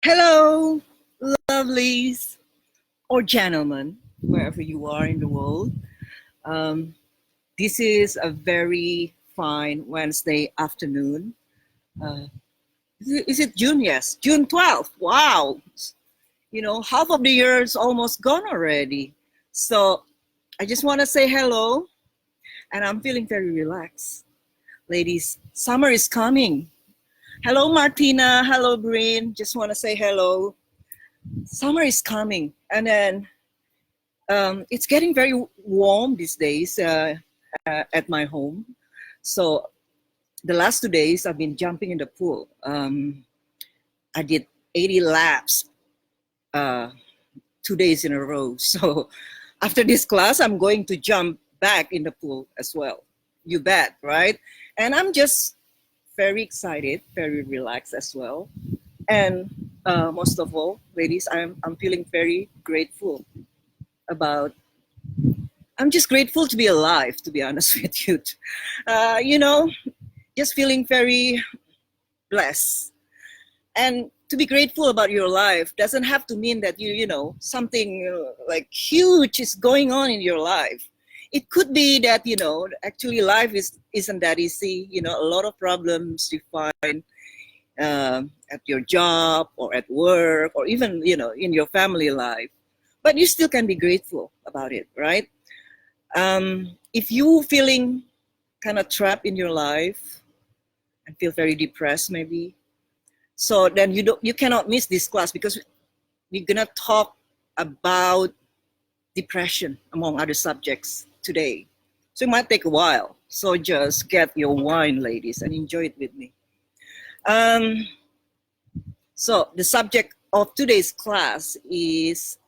Hello, lovelies or gentlemen, wherever you are in the world. Um, this is a very fine Wednesday afternoon. Uh, is it June? Yes, June 12th. Wow. Half of the year is almost gone already. So I just want to say hello, and I'm feeling very relaxed. Ladies, summer is coming. Hello, Martina. Hello, Breen. Just want to say hello. Summer is coming. And then it's getting very warm these days at my home. So the last 2 days I've been jumping in the pool. I did 80 laps 2 days in a row. So after this class, I'm going to jump back in the pool as well. You bet, right? And I'm just very excited, very relaxed as well. And most of all, ladies, I'm feeling very grateful about I'm just grateful to be alive, to be honest with you. Uh, you know, just feeling very blessed. And to be grateful about your life doesn't have to mean that something like huge is going on in your life. It could be that, actually life isn't that easy. A lot of problems you find at your job or at work or even, in your family life. But you still can be grateful about it, right? If you feeling kind of trapped in your life and feel very depressed maybe, so then you cannot miss this class because we're gonna talk about depression among other subjects today. So it might take a while. So just get your wine, ladies, and enjoy it with me. So the subject of today's class is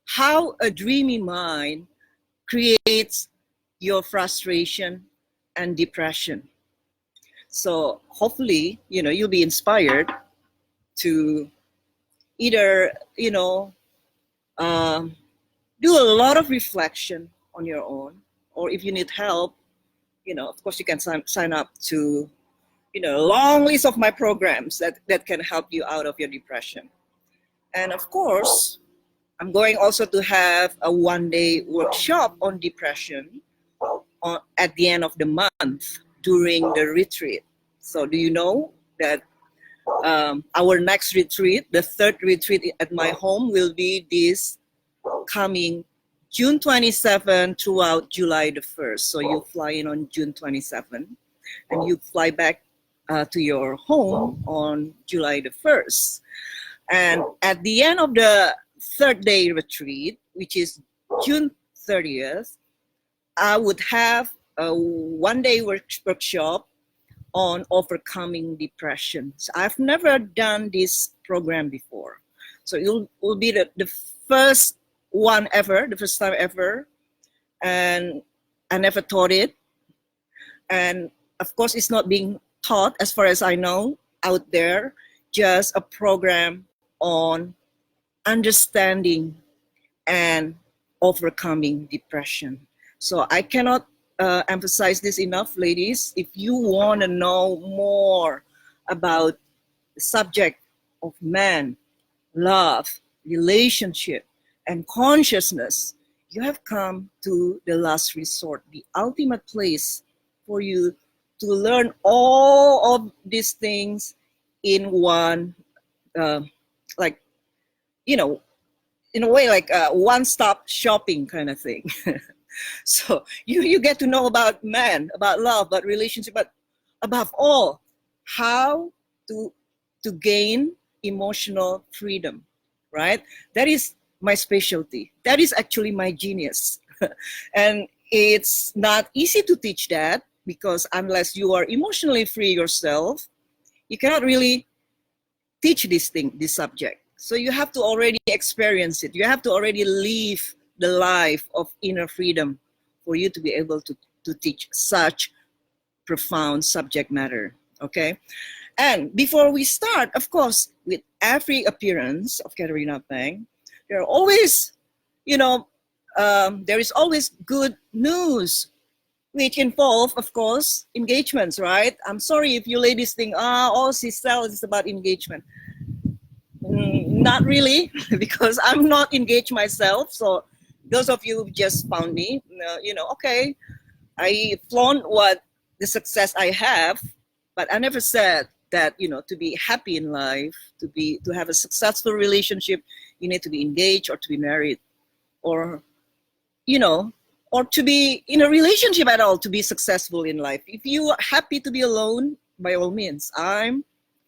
how a dreamy mind creates your frustration and depression. So hopefully, you'll be inspired to either, do a lot of reflection on your own, or if you need help, of course you can sign up to, a long list of my programs that can help you out of your depression. And of course, I'm going also to have a one-day workshop on depression at the end of the month during the retreat. So do you know that our next retreat, the third retreat at my home, will be this coming June 27 throughout July the 1st. So you fly in on June 27 and you fly back to your home on July the 1st. And at the end of the third day retreat, which is June 30th, I would have a one-day workshop on overcoming depression. So I've never done this program before. So it will be the first one ever, the first time ever. And I never taught it. And of course, it's not being taught, as far as I know, out there, just a program on understanding and overcoming depression. So I cannot emphasize this enough, ladies. If you want to know more about the subject of man, love, relationship, and consciousness, you have come to the last resort, the ultimate place for you to learn all of these things in one, in a way, like a one-stop shopping kind of thing. So you get to know about man, about love, about relationship, but above all, how to gain emotional freedom, right? That is my specialty. That is actually my genius. And it's not easy to teach that because unless you are emotionally free yourself, you cannot really teach this subject. So you have to already experience it. You have to already live the life of inner freedom for you to be able to teach such profound subject matter, okay? And before we start, of course, with every appearance of Katerina Pang, there are always, there is always good news, which involve, of course, engagements, right? I'm sorry if you ladies think, all she sells is about engagement. Not really, because I'm not engaged myself. So those of you who just found me, okay, I flaunt what the success I have, but I never said that, to be happy in life, to have a successful relationship, you need to be engaged or to be married, or or to be in a relationship at all to be successful in life. If you are happy to be alone, by all means, I'm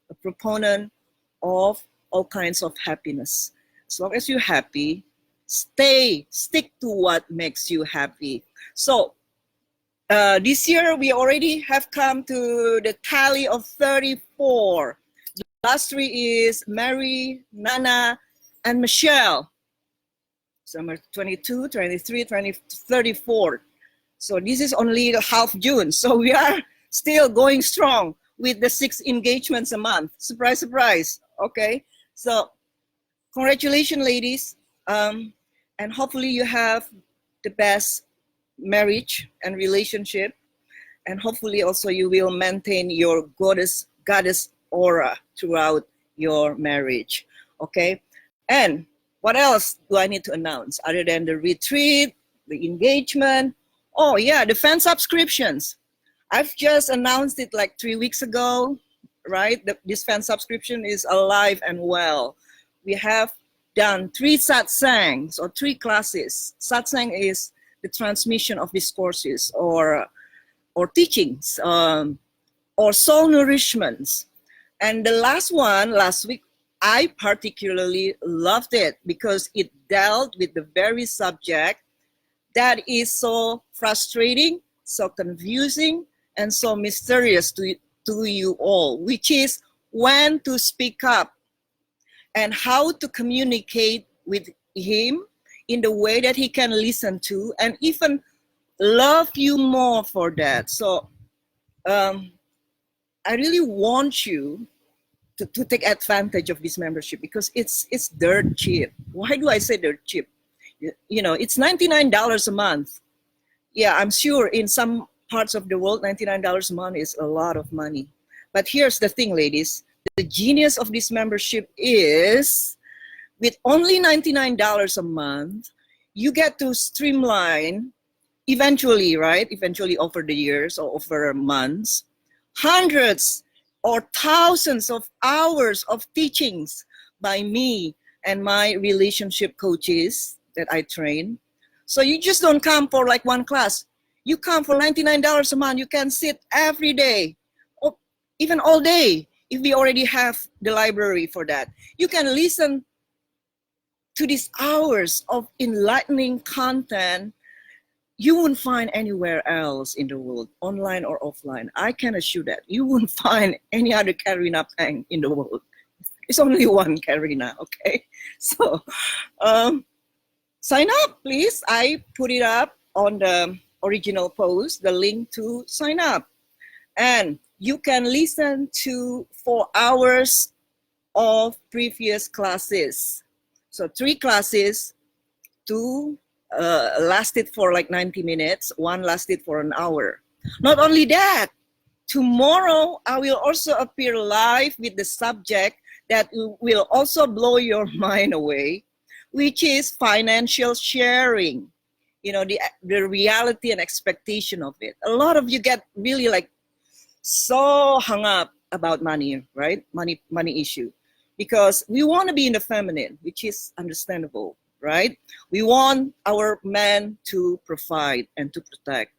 a proponent of all kinds of happiness. As long as you're happy, stick to what makes you happy. So this year we already have come to the tally of 34. The last three is Mary, Nana, and Michelle. Summer 22, 23, 20, 34. So this is only half June. So we are still going strong with the 6 engagements a month. Surprise, surprise. Okay. So congratulations, ladies. And hopefully you have the best marriage and relationship. And hopefully also you will maintain your goddess aura throughout your marriage. Okay. And what else do I need to announce other than the retreat, the engagement? Oh yeah, the fan subscriptions. I've just announced it like 3 weeks ago, right? This fan subscription is alive and well. We have done 3 satsangs or 3 classes. Satsang is the transmission of discourses or teachings or soul nourishments. And the last one, last week, I particularly loved it because it dealt with the very subject that is so frustrating, so confusing, and so mysterious to you all, which is when to speak up and how to communicate with him in the way that he can listen to and even love you more for that. So I really want you to take advantage of this membership because it's dirt cheap. Why do I say dirt cheap? It's $99 a month. Yeah, I'm sure in some parts of the world, $99 a month is a lot of money. But here's the thing, ladies. The genius of this membership is with only $99 a month, you get to streamline eventually, right? Eventually over the years or over months, hundreds or thousands of hours of teachings by me and my relationship coaches that I train. So you just don't come for like one class. You come for $99 a month. You can sit every day or even all day if we already have the library for that. You can listen to these hours of enlightening content you won't find anywhere else in the world, online or offline. I can assure that. You won't find any other Karina Pang in the world. It's only one Karina, okay? So sign up, please. I put it up on the original post, the link to sign up. And you can listen to 4 hours of previous classes. So 3 classes, 2 lasted for like 90 minutes, 1 lasted for an hour. Not only that, tomorrow I will also appear live with the subject that will also blow your mind away, which is financial sharing. The reality and expectation of it. A lot of you get really like so hung up about money, right? Money issue, because we want to be in the feminine, which is understandable. Right? We want our men to provide and to protect.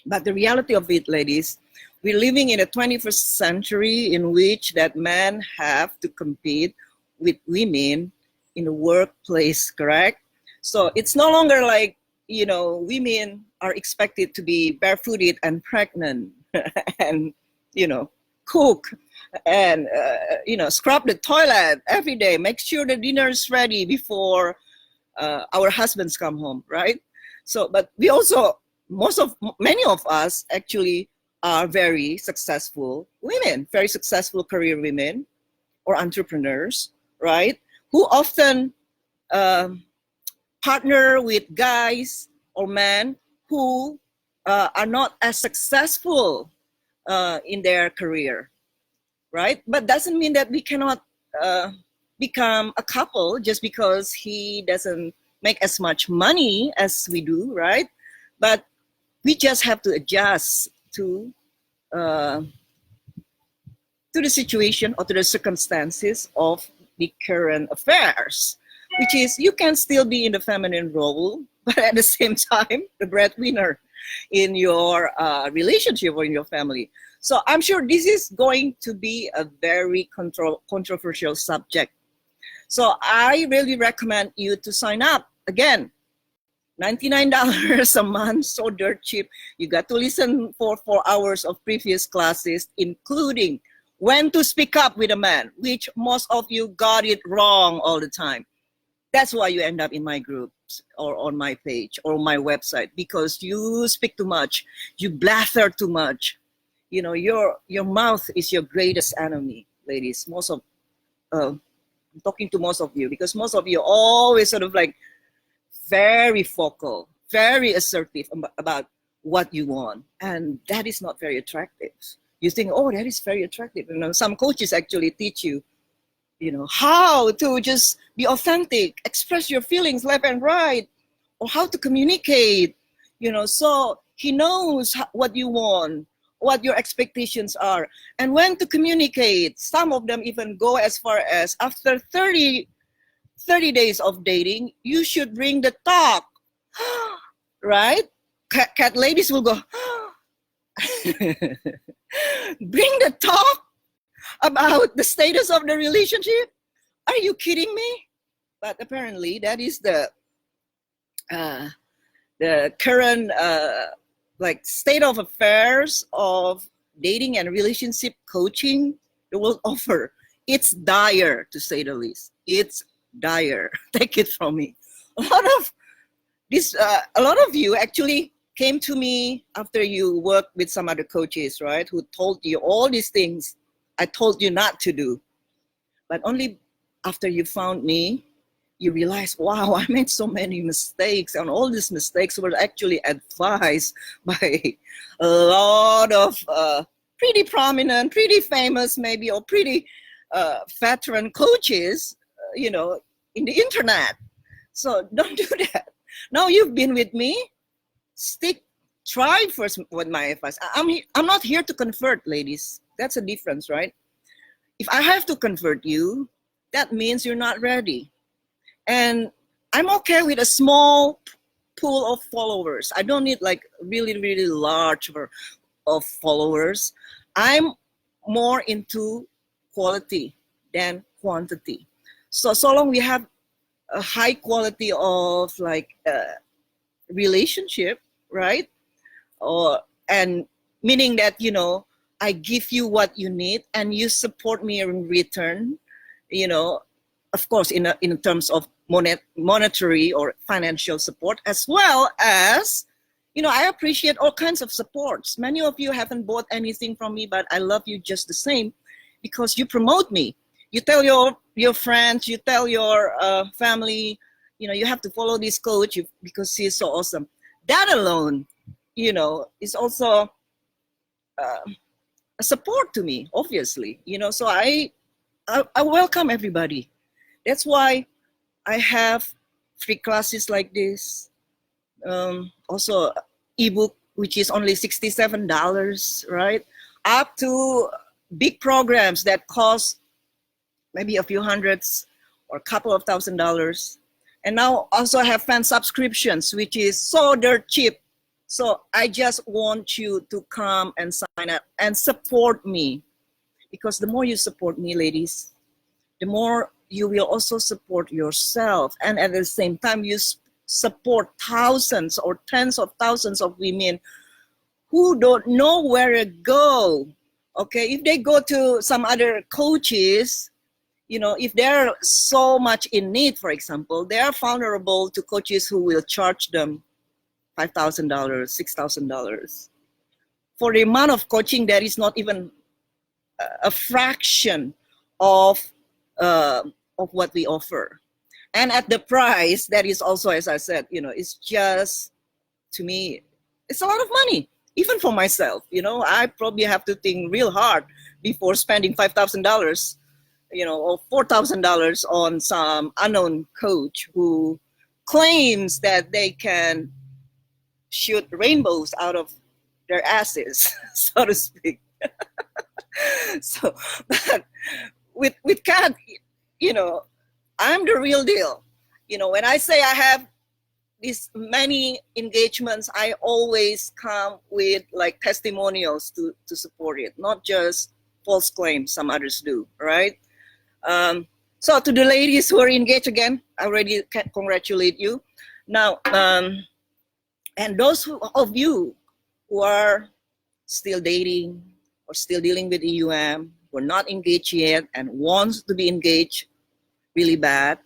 But the reality of it, ladies, we're living in a 21st century in which that men have to compete with women in the workplace, correct? So it's no longer like, women are expected to be barefooted and pregnant and, cook and, scrub the toilet every day, make sure the dinner is ready before our husbands come home, right? So, but we also, many of us actually are very successful women, very successful career women or entrepreneurs, right? Who often partner with guys or men who are not as successful in their career, right? But doesn't mean that we cannot become a couple just because he doesn't make as much money as we do, right? But we just have to adjust to the situation or to the circumstances of the current affairs, which is you can still be in the feminine role, but at the same time, the breadwinner in your relationship or in your family. So I'm sure this is going to be a very controversial subject. So I really recommend you to sign up. Again, $99 a month, so dirt cheap. You got to listen for 4 hours of previous classes, including when to speak up with a man, which most of you got it wrong all the time. That's why you end up in my groups or on my page or my website, because you speak too much, you blather too much. You know, your mouth is your greatest enemy, ladies. I'm talking to most of you, because most of you are always sort of like very vocal, very assertive about what you want, and that is not very attractive. You think, oh, that is very attractive. You know, some coaches actually teach you, you know, how to just be authentic, express your feelings left and right, or how to communicate, you know, so he knows what you want, what your expectations are, and when to communicate. Some of them even go as far as after 30 days of dating, you should bring the talk, right? Cat ladies will go, bring the talk about the status of the relationship? Are you kidding me? But apparently that is the current like state of affairs of dating and relationship coaching the world offer. It's dire, to say the least. It's dire. Take it from me. A lot of you actually came to me after you worked with some other coaches, right? Who told you all these things I told you not to do. But only after you found me, you realize, wow, I made so many mistakes, and all these mistakes were actually advised by a lot of pretty prominent, pretty famous maybe, or pretty veteran coaches, you know, in the internet. So don't do that. Now you've been with me, try first with my advice. I'm not here to convert, ladies. That's a difference, right? If I have to convert you, that means you're not ready. And I'm okay with a small pool of followers. I don't need like really, really large of followers. I'm more into quality than quantity. So long we have a high quality of like relationship, right? And meaning that, you know, I give you what you need and you support me in return, you know, of course, in terms of monetary or financial support, as well as, you know, I appreciate all kinds of supports. Many of you haven't bought anything from me, but I love you just the same because you promote me. You tell your friends, you tell your family, you know, you have to follow this coach because he's so awesome. That alone, you know, is also a support to me, obviously, you know. So I welcome everybody. That's why I have free classes like this. Also, ebook, which is only $67, right? Up to big programs that cost maybe a few hundreds or a couple of $1,000s. And now also have fan subscriptions, which is so dirt cheap. So I just want you to come and sign up and support me, because the more you support me, ladies, the more you will also support yourself. And at the same time, you support thousands or tens of thousands of women who don't know where to go. Okay, if they go to some other coaches, you know, if they're so much in need, for example, they are vulnerable to coaches who will charge them $5,000, $6,000 for the amount of coaching that is not even a fraction of what we offer, and at the price that is also, as I said, you know, it's just, to me, it's a lot of money, even for myself. You know, I probably have to think real hard before spending $5,000, or $4,000 on some unknown coach who claims that they can shoot rainbows out of their asses, so to speak. So, but with Kat, I'm the real deal. When I say I have these many engagements, I always come with like testimonials to support it, not just false claims some others do, right? So to the ladies who are engaged again, I already congratulate you. Now, and those of you who are still dating or still dealing with EUM, who are not engaged yet and wants to be engaged really bad,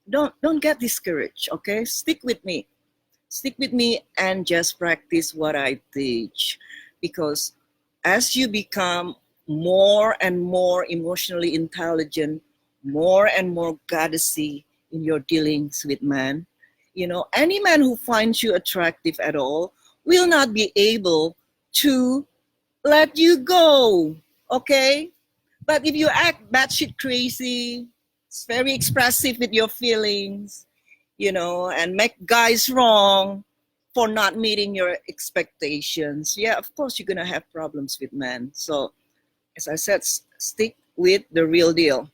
don't get discouraged, okay? Stick with me and just practice what I teach, because as you become more and more emotionally intelligent, more and more goddessy in your dealings with men, any man who finds you attractive at all will not be able to let you go, okay? But if you act batshit crazy, it's very expressive with your feelings, and make guys wrong for not meeting your expectations, yeah, of course you're gonna have problems with men. So, as I said, stick with the real deal.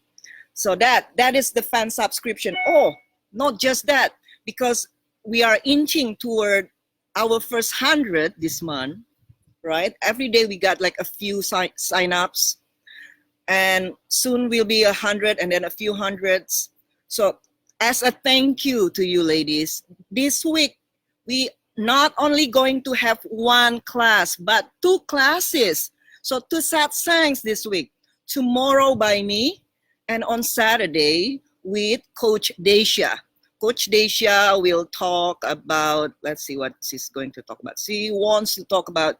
So that is the fan subscription. Oh, not just that, because we are inching toward our first 100 this month, right? Every day we got like a few sign-ups, and soon we'll be 100 and then a few hundreds. So as a thank you to you ladies, this week we not only going to have one class, but 2 classes. So 2 satsangs this week. Tomorrow by me, and on Saturday with Coach Dacia. Coach Dacia will talk about, let's see what she's going to talk about. She wants to talk about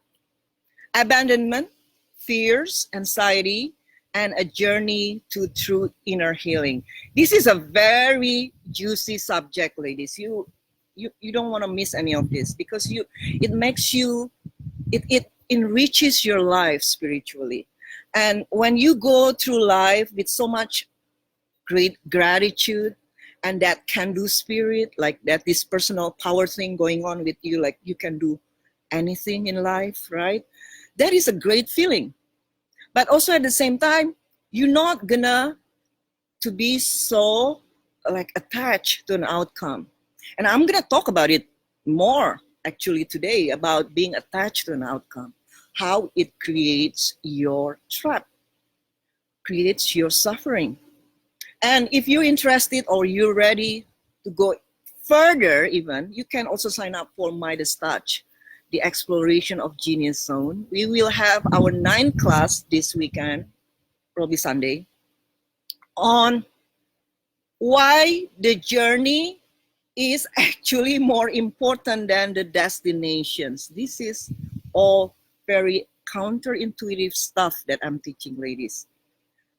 abandonment, fears, anxiety, and a journey to true inner healing. This is a very juicy subject, ladies. You don't want to miss any of this, because it makes you, it enriches your life spiritually. And when you go through life with so much great gratitude and that can-do spirit, like that, this personal power thing going on with you, like you can do anything in life, right? That is a great feeling. But also at the same time, you're not gonna to be so like attached to an outcome. And I'm gonna talk about it more actually today, about being attached to an outcome, how it creates your trap, creates your suffering. And if you're interested or you're ready to go further even, you can also sign up for Midas Touch, the exploration of genius zone. We will have our 9th class this weekend, probably Sunday, on why the journey is actually more important than the destinations. This is all very counterintuitive stuff that I'm teaching, ladies.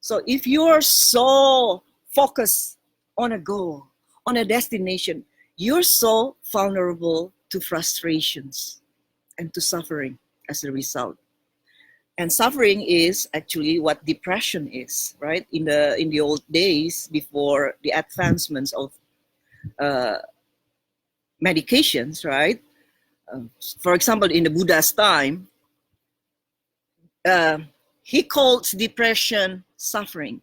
So if you're so focused on a goal, on a destination, you're so vulnerable to frustrations and to suffering as a result. And suffering is actually what depression is, right? In the old days, before the advancements of medications, right? For example, in the Buddha's time, he calls depression suffering,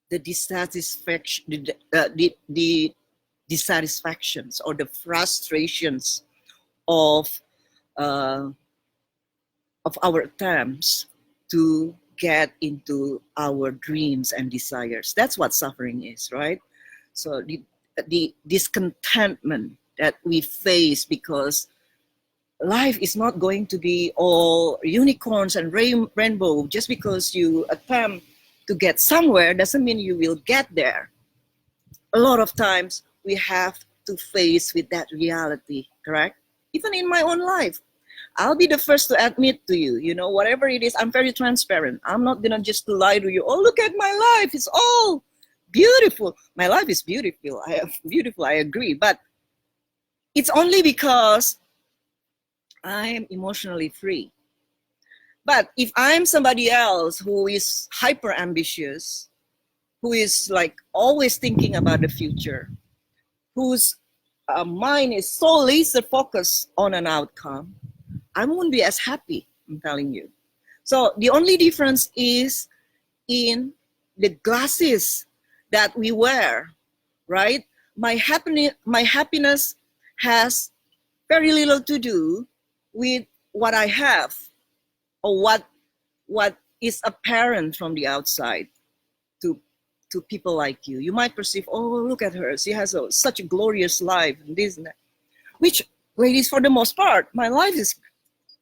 the dissatisfaction, the dissatisfactions or the frustrations of our attempts to get into our dreams and desires. That's what suffering is, right? So the discontentment that we face because life is not going to be all unicorns and rainbow. Just because you attempt to get somewhere doesn't mean you will get there. A lot of times we have to face with that reality, correct? Even in my own life, I'll be the first to admit to you, whatever it is, I'm very transparent. I'm not gonna just lie to you. Oh, look at my life. It's all beautiful. My life is beautiful. I agree. But it's only because I am emotionally free. But if I'm somebody else who is hyper ambitious, who is like always thinking about the future, whose mind is so laser focused on an outcome, I won't be as happy, I'm telling you. So the only difference is in the glasses that we wear, right? My happiness has very little to do with what I have or what is apparent from the outside to people like you. You might perceive, oh, look at her, she has such a glorious life and this and that. Which, ladies, for the most part, my life is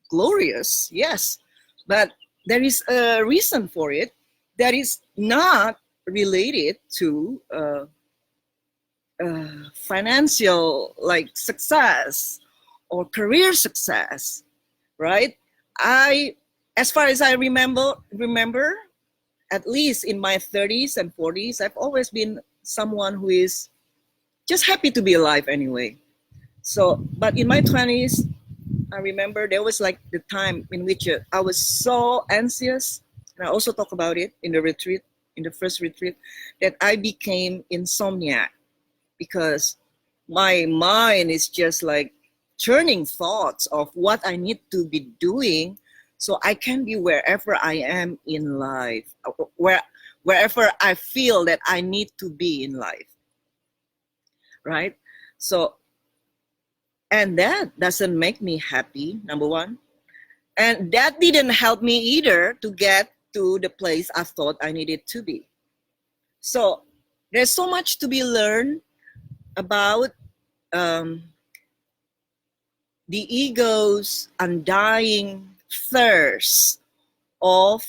glorious, yes, but there is a reason for it that is not related to financial like success or career success, right? As far as I remember, at least in my 30s and 40s, I've always been someone who is just happy to be alive anyway. So, but in my 20s, I remember there was like the time in which I was so anxious, and I also talk about it in the retreat, in the first retreat, that I became insomniac because my mind is just like churning thoughts of what I need to be doing so I can be wherever I am in life, wherever I feel that I need to be in life, right? So, and that doesn't make me happy, number one. And that didn't help me either to get to the place I thought I needed to be. So there's so much to be learned about the ego's undying thirst of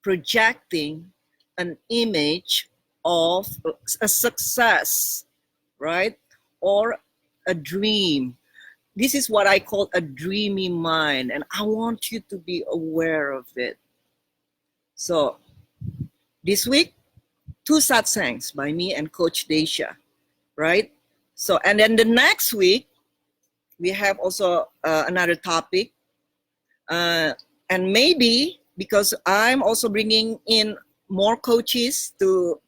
projecting an image of a success, right? Or a dream. This is what I call a dreamy mind, and I want you to be aware of it. So this week, 2 satsangs by me and Coach Daisha, right? So, and then the next week, we have also another topic. And maybe because I'm also bringing in more coaches to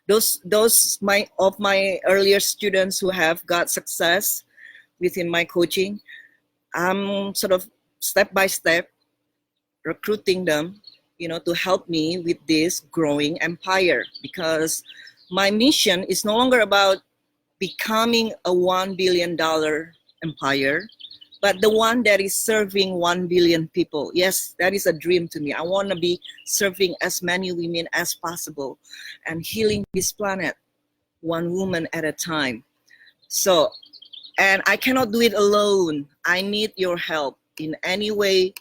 those of my earlier students who have got success within my coaching, I'm sort of step by step recruiting them, to help me with this growing empire, because my mission is no longer about becoming a $1 billion empire, but the one that is serving 1 billion people. Yes, that is a dream to me. I want to be serving as many women as possible and healing this planet one woman at a time. So, and I cannot do it alone. I need your help in any way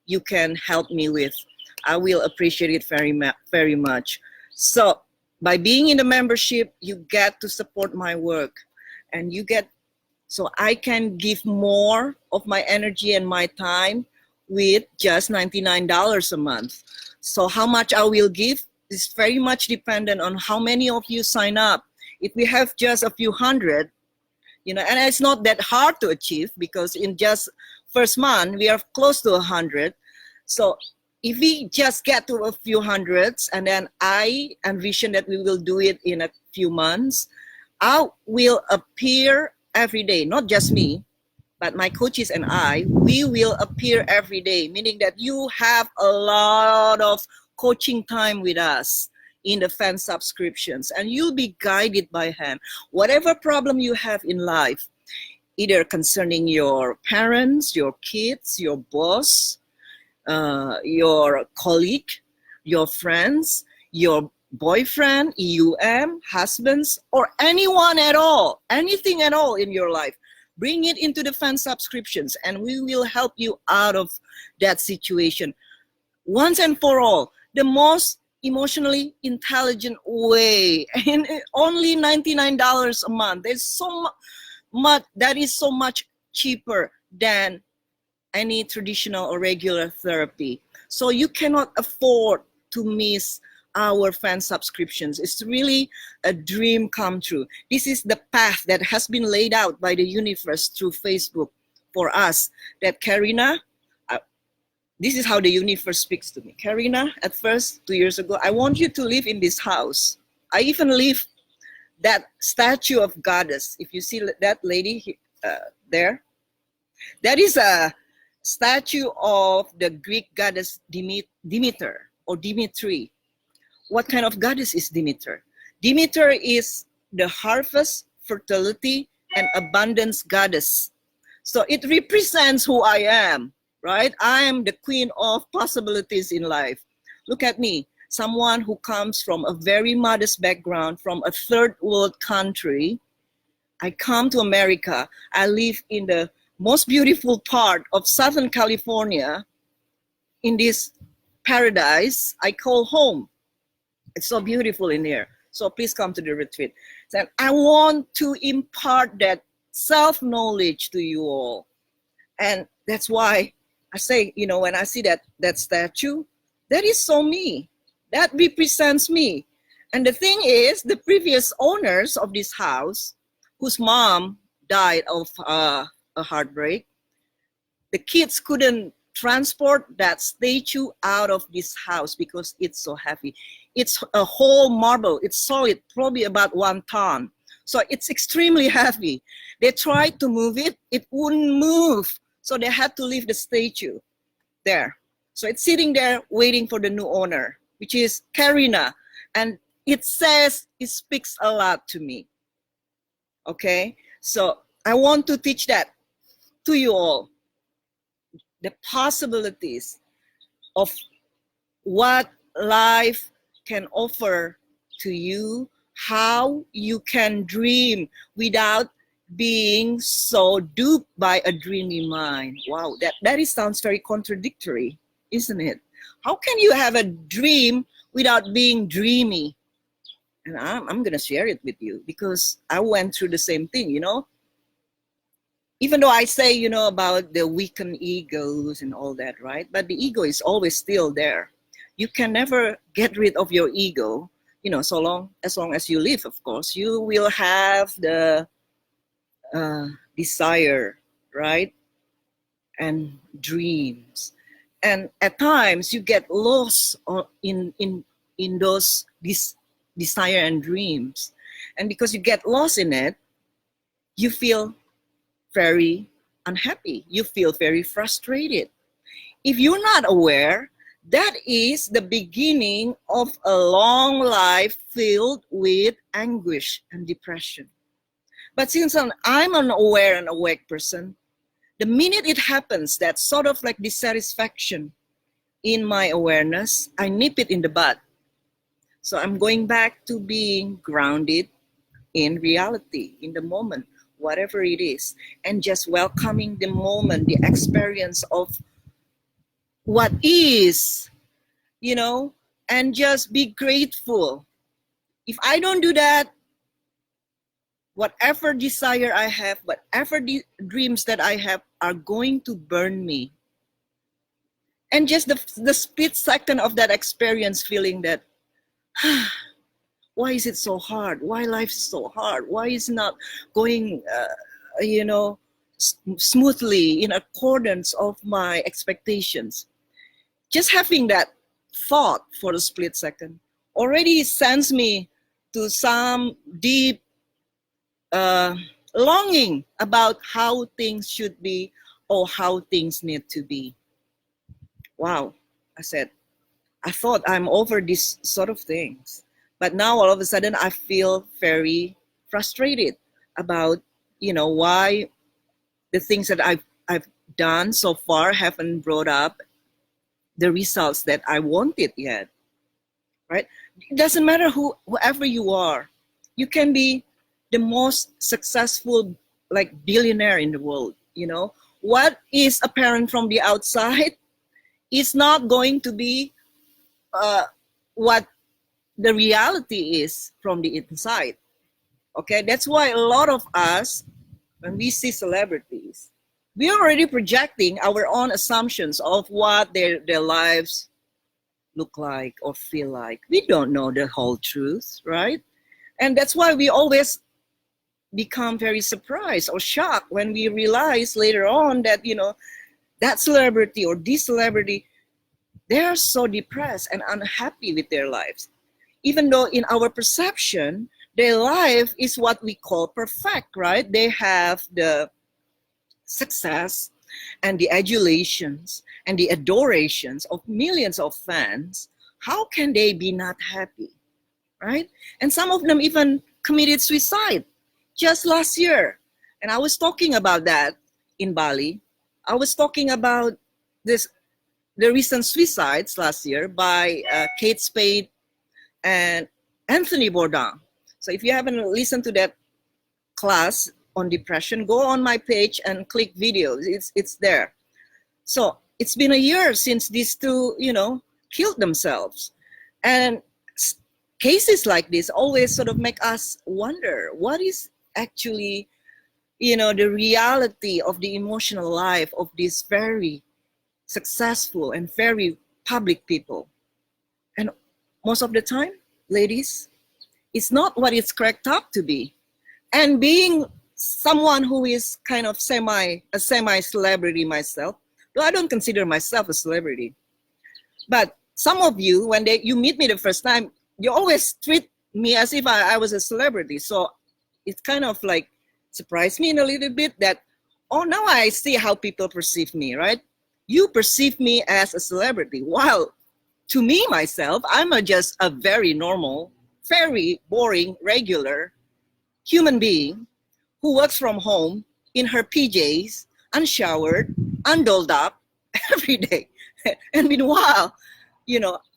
you can help me with. I will appreciate it very much. So by being in the membership, you get to support my work, and you get, so I can give more of my energy and my time with just $99 a month. So how much I will give is very much dependent on how many of you sign up. If we have just a few hundred, and it's not that hard to achieve, because in just first month, we are close to 100. So if we just get to a few hundreds, and then I envision that we will do it in a few months, I will appear every day, not just me, but my coaches and I, we will appear every day, meaning that you have a lot of coaching time with us in the fan subscriptions, and you'll be guided by hand. Whatever problem you have in life, either concerning your parents, your kids, your boss, your colleague, your friends, your boyfriend, husbands, or anyone at all, anything at all in your life, bring it into the fan subscriptions, and we will help you out of that situation once and for all. The most emotionally intelligent way, and only $99 a month. There's so much that is so much cheaper than any traditional or regular therapy. So you cannot afford to miss our fan subscriptions. It's really a dream come true. This is the path that has been laid out by the universe through Facebook for us, that Karina, this is how the universe speaks to me. Karina, at first, 2 years ago, I want you to live in this house. I even leave that statue of goddess. If you see that lady there, that is a statue of the Greek goddess Demeter or Dimitri. What kind of goddess is Demeter? Demeter is the harvest, fertility, and abundance goddess. So it represents who I am, right? I am the queen of possibilities in life. Look at me, someone who comes from a very modest background, from a third world country. I come to America. I live in the most beautiful part of Southern California, in this paradise I call home. It's so beautiful in here. So please come to the retreat. And I want to impart that self-knowledge to you all. And that's why I say, you know, when I see that statue, that is so me. That represents me. And the thing is, the previous owners of this house, whose mom died of a heartbreak, the kids couldn't transport that statue out of this house because it's so heavy. It's a whole marble. It's solid, probably about 1 ton. So it's extremely heavy. They tried to move it. It wouldn't move. So they had to leave the statue there. So it's sitting there waiting for the new owner, which is Karina. And it says, it speaks a lot to me. Okay? So I want to teach that to you all. The possibilities of what life can offer to you, how you can dream without being so duped by a dreamy mind. Wow, that sounds very contradictory, isn't it? How can you have a dream without being dreamy? And I'm going to share it with you because I went through the same thing, you know. Even though I say, you know, about the weakened egos and all that, right? But the ego is always still there. You can never get rid of your ego, you know, as long as you live, of course. You will have the desire, right? And dreams. And at times you get lost in those desire and dreams. And because you get lost in it, you feel very unhappy. You feel very frustrated. If you're not aware, that is the beginning of a long life filled with anguish and depression. But since I'm an aware and awake person, the minute it happens, that sort of like dissatisfaction in my awareness, I nip it in the bud. So I'm going back to being grounded in reality, in the moment, whatever it is, and just welcoming the moment, the experience of what is, you know, and just be grateful. If I don't do that, whatever desire I have, whatever dreams that I have are going to burn me. And just the split second of that experience, feeling that, why is it so hard? Why life is so hard? Why is it not going, you know, smoothly in accordance of my expectations? Just having that thought for a split second already sends me to some deep longing about how things should be or how things need to be. Wow, I thought I'm over these sort of things. But now all of a sudden I feel very frustrated about, you know, why the things that I've done so far haven't brought up the results that I wanted yet, right? It doesn't matter whoever you are. You can be the most successful, like, billionaire in the world, you know. What is apparent from the outside is not going to be what the reality is from the inside. Okay, that's why a lot of us, when we see celebrities, we're already projecting our own assumptions of what their lives look like or feel like. We don't know the whole truth, right? And that's why we always become very surprised or shocked when we realize later on that, you know, that celebrity or this celebrity They are so depressed and unhappy with their lives, even though in our perception, their life is what we call perfect, right? They have the success and the adulations and the adorations of millions of fans. How can they be not happy, right? And some of them even committed suicide just last year. And I was talking about that in Bali. I was talking about the recent suicides last year by Kate Spade and Anthony Bourdain. So if you haven't listened to that class on depression, go on my page and click videos. It's there. So it's been a year since these two, killed themselves. And cases like this always sort of make us wonder what is actually, the reality of the emotional life of these very successful and very public people. And most of the time, ladies, it's not what it's cracked up to be. And being someone who is kind of a semi-celebrity myself, though I don't consider myself a celebrity, but some of you, when you meet me the first time, you always treat me as if I was a celebrity. So it kind of like surprised me in a little bit that, oh, now I see how people perceive me, right? You perceive me as a celebrity, while to me, myself, I'm just a very normal, very boring, regular human being who works from home in her PJs, unshowered, undolled up every day. And meanwhile,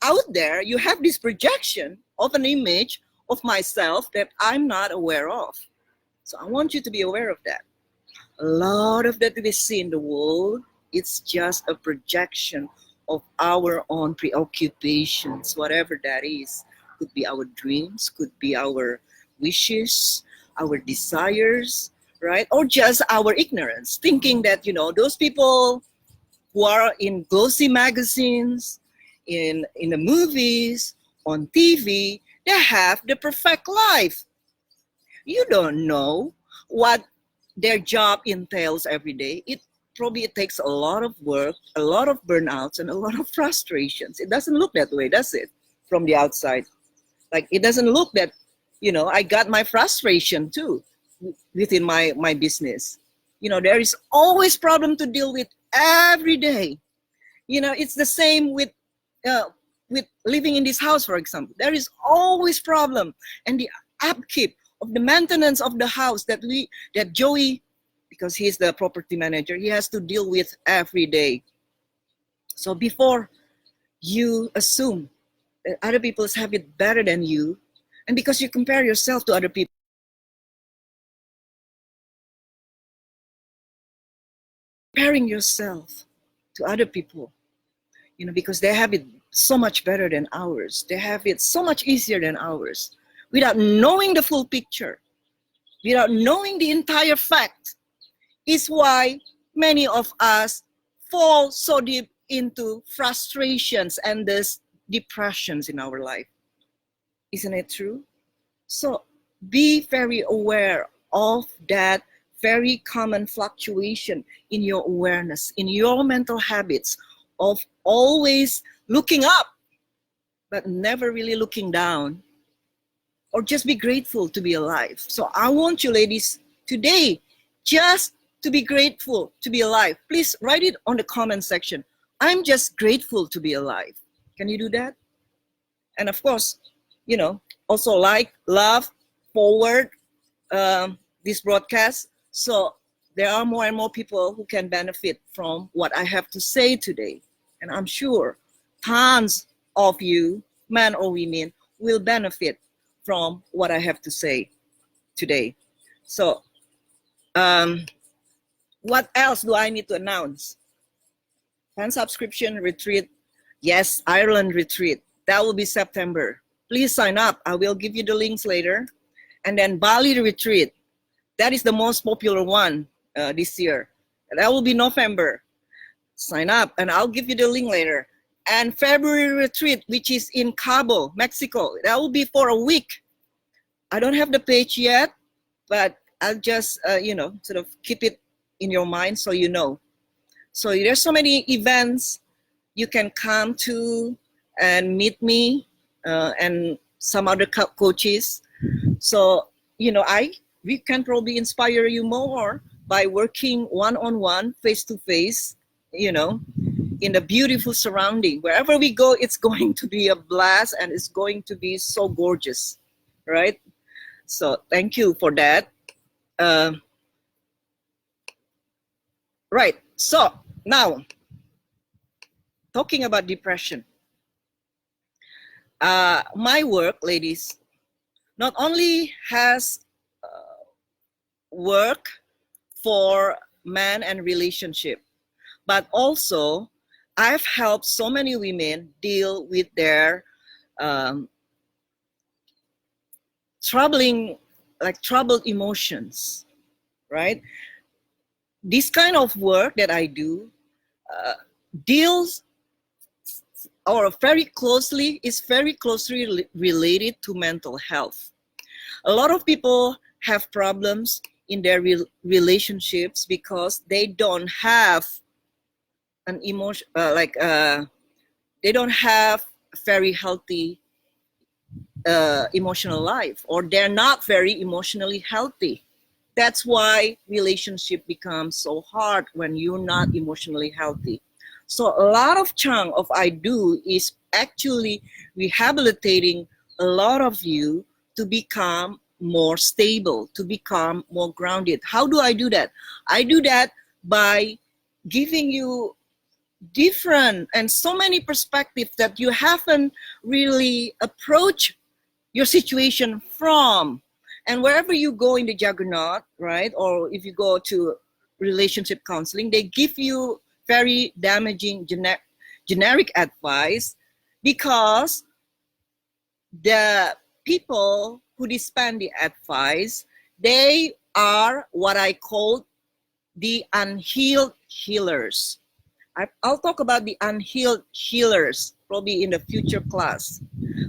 out there, you have this projection of an image of myself that I'm not aware of. So I want you to be aware of that. A lot of that we see in the world, it's just a projection of our own preoccupations, whatever that is. Could be our dreams, could be our wishes, our desires, right? Or just our ignorance, thinking that, those people who are in glossy magazines, in the movies, on TV, they have the perfect life. You don't know what their job entails every day. It probably takes a lot of work, a lot of burnouts, and a lot of frustrations. It doesn't look that way, does it? From the outside. Like, it doesn't look that, I got my frustration too within my business. There is always problem to deal with every day. It's the same with living in this house, for example. There is always problem, and the upkeep of the maintenance of the house that Joey, because he's the property manager, he has to deal with every day. So before you assume that other people have it better than you, and because you compare yourself to other people, comparing yourself to other people, because they have it so much better than ours. They have it so much easier than ours, without knowing the full picture, without knowing the entire fact, is why many of us fall so deep into frustrations and these depressions in our life. Isn't it true? So be very aware of that very common fluctuation in your awareness, in your mental habits of always looking up, but never really looking down, or just be grateful to be alive. So I want you ladies today just to be grateful to be alive. Please write it on the comment section. I'm just grateful to be alive. Can you do that? And of course, also like, love, forward this broadcast, so there are more and more people who can benefit from what I have to say today. And I'm sure tons of you, men or women, will benefit from what I have to say today. So what else do I need to announce? Fan subscription retreat. Yes, Ireland retreat. That will be September. Please sign up. I will give you the links later. And then Bali retreat. That is the most popular one this year. That will be November. Sign up and I'll give you the link later. And February retreat, which is in Cabo, Mexico. That will be for a week. I don't have the page yet, but I'll just, sort of keep it in your mind so you know. So there's so many events you can come to and meet me and some other coaches. So, you know, we can probably inspire you more by working one-on-one, face-to-face, you know, in a beautiful surrounding. Wherever we go, it's going to be a blast and it's going to be so gorgeous, right? So thank you for that. Right, so now, talking about depression. My work, ladies, not only has work for man and relationship, but also I've helped so many women deal with their troubled emotions, right? This kind of work that I do deals or is very closely related to mental health. A lot of people have problems in their relationships because they don't have an emotion, they don't have a very healthy emotional life, or they're not very emotionally healthy. That's why relationship becomes so hard when you're not emotionally healthy. So a lot of chunk of I do is actually rehabilitating a lot of you to become more stable, to become more grounded. How do I do that? I do that by giving you different and so many perspectives that you haven't really approached your situation from. And wherever you go in the juggernaut, right, or if you go to relationship counseling, they give you very damaging generic advice, because the people who dispense the advice, they are what I call the unhealed healers. I'll talk about the unhealed healers probably in the future class.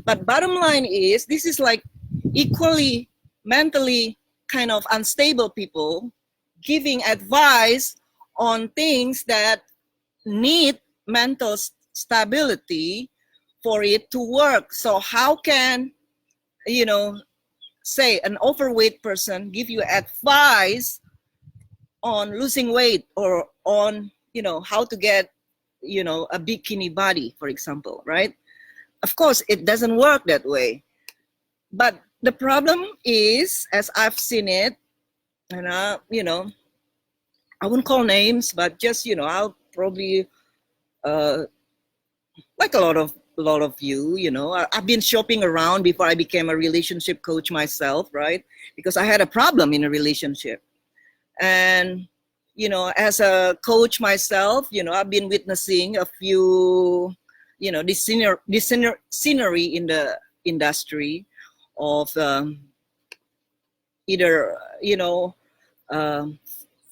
But bottom line is, this is like equally mentally kind of unstable people giving advice on things that need mental stability for it to work. So how can, you know, say an overweight person give you advice on losing weight, or on, you know, how to get, you know, a bikini body, for example, right? Of course, it doesn't work that way. But the problem is, as I've seen it, and you know, I wouldn't call names, but just, you know, I'll probably like a lot of you, you know, I've been shopping around before I became a relationship coach myself, right? Because I had a problem in a relationship. And, you know, as a coach myself, you know, I've been witnessing a few, you know, this scenery in the industry of either, you know,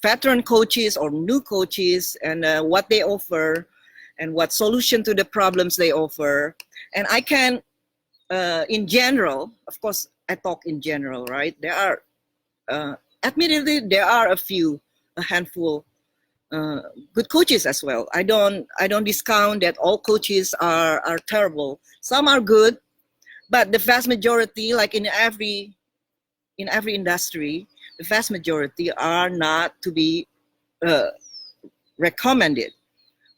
veteran coaches or new coaches, and what they offer and what solution to the problems they offer. And I can, in general, of course, I talk in general, right? There are, admittedly, there are a handful good coaches as well. I don't discount that all coaches are terrible. Some are good, but the vast majority, like in every industry, the vast majority are not to be recommended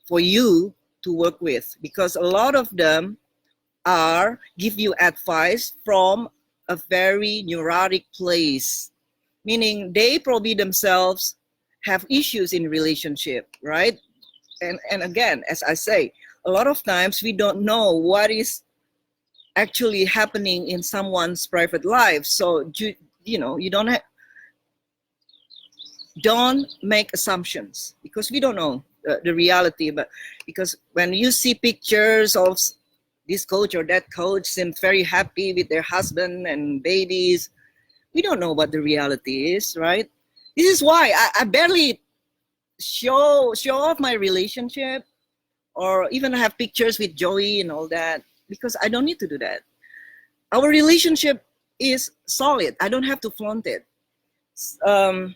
for you to work with, because a lot of them are give you advice from a very neurotic place, meaning they probably themselves have issues in relationship, right? And again, as I say, a lot of times we don't know what is actually happening in someone's private life. So you know, you don't make assumptions, because we don't know the reality. But because when you see pictures of this coach or that coach seems very happy with their husband and babies, we don't know what the reality is, right? This is why I barely show off my relationship, or even have pictures with Joey and all that, because I don't need to do that. Our relationship is solid. I don't have to flaunt it. And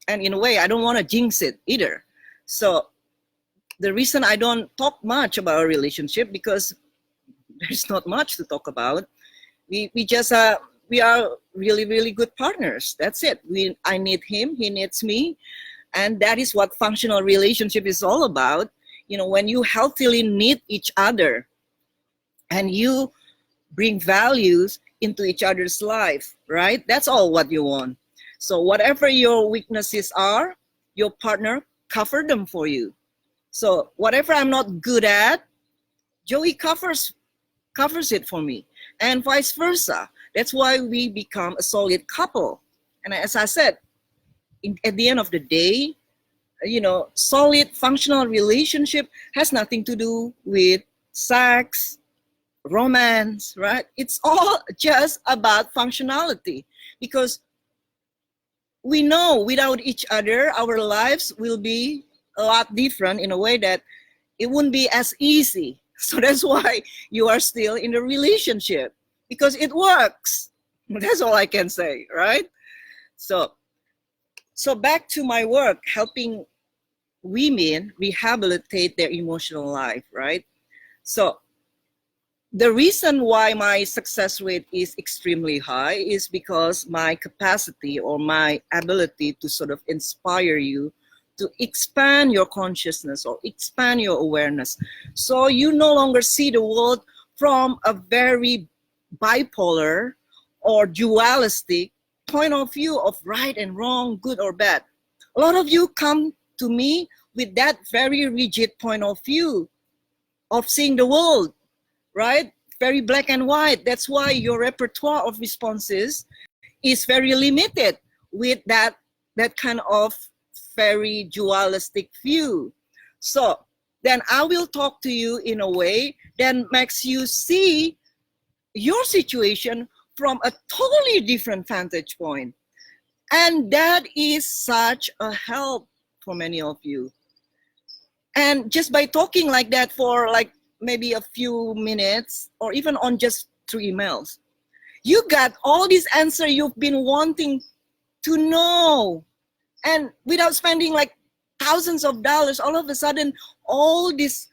in a way, I don't want to jinx it either. So The reason I don't talk much about our relationship, because there's not much to talk about. We just we are really, really good partners. That's it. I need him, he needs me, and that is what functional relationship is all about. You know, when you healthily need each other and you bring values into each other's life, right? That's all what you want. So whatever your weaknesses are, your partner cover them for you. So whatever I'm not good at, Joey covers it for me, and vice versa. That's why we become a solid couple. And as I said, at the end of the day, you know, solid functional relationship has nothing to do with sex, romance, right? It's all just about functionality, because we know without each other, our lives will be a lot different in a way that it wouldn't be as easy. So that's why you are still in the relationship, because it works. That's all I can say, right? So back to my work, helping women rehabilitate their emotional life, right? So the reason why my success rate is extremely high is because my capacity or my ability to sort of inspire you to expand your consciousness or expand your awareness. So you no longer see the world from a very bipolar or dualistic point of view of right and wrong, good or bad. A lot of you come to me with that very rigid point of view of seeing the world, right? Very black and white. That's why your repertoire of responses is very limited with that kind of very dualistic view. So then I will talk to you in a way that makes you see your situation from a totally different vantage point. And that is such a help for many of you. And just by talking like that for like maybe a few minutes, or even on just 3 emails, you got all these answers you've been wanting to know. And without spending like thousands of dollars, all of a sudden, all this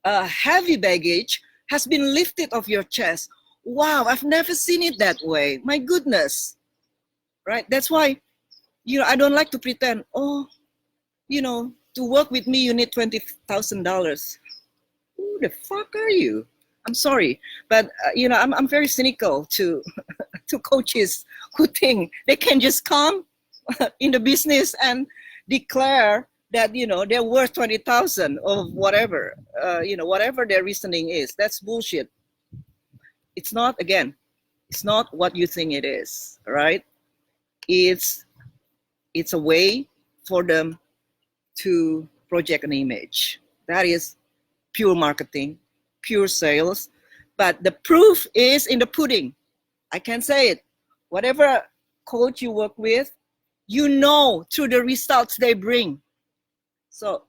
heavy baggage has been lifted off your chest. Wow, I've never seen it that way. My goodness, right? That's why, you know, I don't like to pretend, oh, you know, to work with me, you need $20,000. Who the fuck are you? I'm sorry, but you know, I'm very cynical to to coaches who think they can just come in the business and declare that, you know, they're worth 20,000 or whatever, you know, whatever their reasoning is. That's bullshit. It's not, again, it's not what you think it is, right? It's a way for them to project an image. That is pure marketing, pure sales. But the proof is in the pudding. I can say it. Whatever coach you work with, you know through the results they bring. So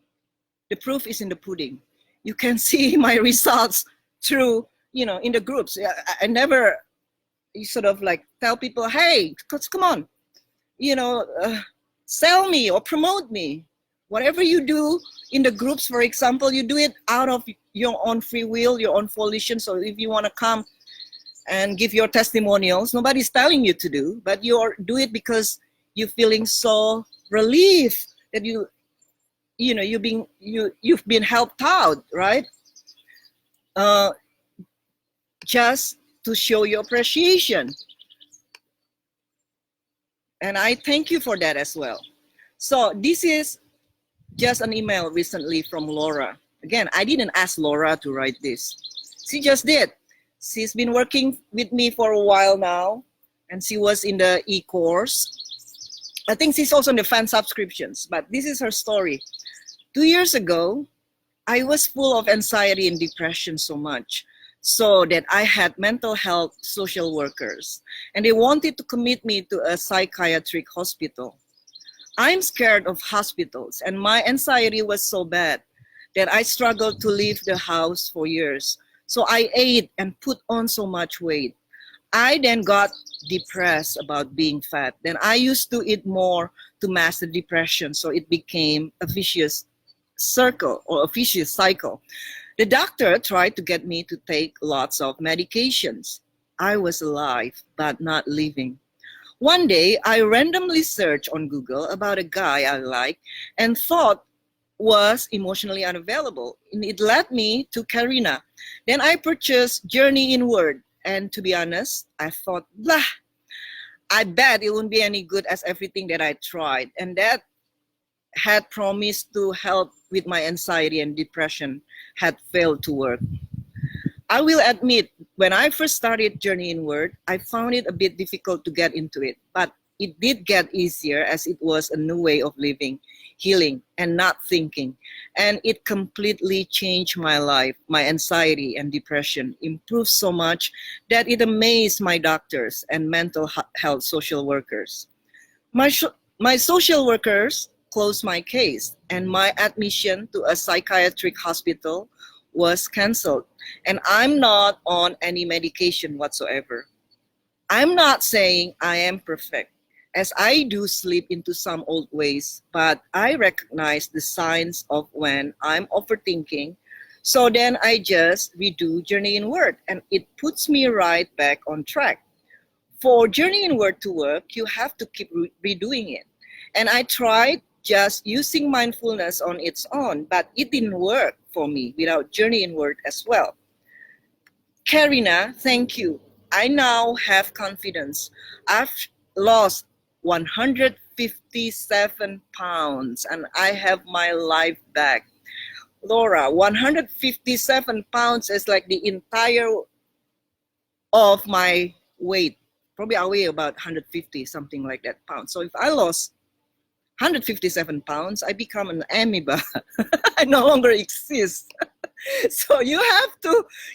the proof is in the pudding. You can see my results through, you know, in the groups. I never sort of like tell people, hey, come on, you know, sell me or promote me. Whatever you do in the groups, for example, you do it out of your own free will, your own volition. So if you want to come and give your testimonials, nobody's telling you to do, but you do it because you're feeling so relieved that you know, you've been helped out, right? Just to show your appreciation. And I thank you for that as well. So this is just an email recently from Laura. Again, I didn't ask Laura to write this. She just did. She's been working with me for a while now, and she was in the e-course. I think she's also in the fan subscriptions, but this is her story. 2 years ago, I was full of anxiety and depression so much, so that I had mental health social workers, and they wanted to commit me to a psychiatric hospital. I'm scared of hospitals, and my anxiety was so bad that I struggled to leave the house for years. So I ate and put on so much weight. I then got depressed about being fat. Then I used to eat more to mask the depression, so it became a vicious circle or a vicious cycle. The doctor tried to get me to take lots of medications. I was alive, but not living. One day, I randomly searched on Google about a guy I liked and thought was emotionally unavailable. And it led me to Karina. Then I purchased Journey Inward. And to be honest, I thought, blah, I bet it won't be any good as everything that I tried. And that had promised to help with my anxiety and depression had failed to work. I will admit, when I first started Journey Inward, I found it a bit difficult to get into it, but it did get easier as it was a new way of living, healing, and not thinking. And it completely changed my life. My anxiety and depression improved so much that it amazed my doctors and mental health social workers. My social workers closed my case, and my admission to a psychiatric hospital was canceled, and I'm not on any medication whatsoever. I'm not saying I am perfect, as I do slip into some old ways, but I recognize the signs of when I'm overthinking. So then I just redo Journey Inward, and it puts me right back on track. For Journey Inward to work, you have to keep redoing it. And I tried just using mindfulness on its own, but it didn't work for me without Journey Inward as well. Karina, thank you. I now have confidence. I've lost 157 pounds and I have my life back. Laura, 157 pounds is like the entire of my weight. Probably I weigh about 150, something like that pounds. So if I lost 157 pounds, I become an amoeba. I no longer exist. So you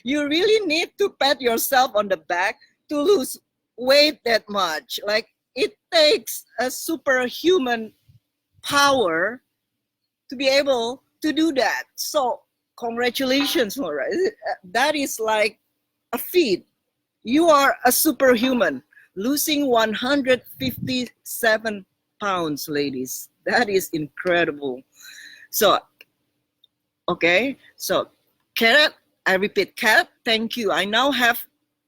really need to pat yourself on the back to lose weight that much. Like, it takes a superhuman power to be able to do that. So congratulations, Laura. That is like a feat. You are a superhuman, losing 157 pounds, ladies. That is incredible. So, okay. So, Kat, I repeat, Kat, thank you. I now have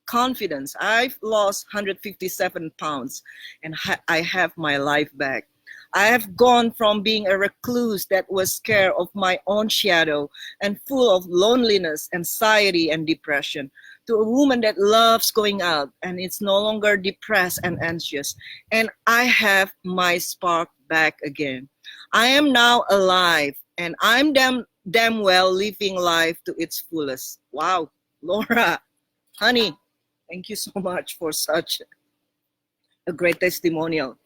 confidence. I've lost 157 pounds and I have my life back. I have gone from being a recluse that was scared of my own shadow and full of loneliness, anxiety, and depression to a woman that loves going out and it's no longer depressed and anxious. And I have my spark back again. I am now alive and I'm damn well living life to its fullest. Wow, Laura, honey, thank you so much for such a great testimonial.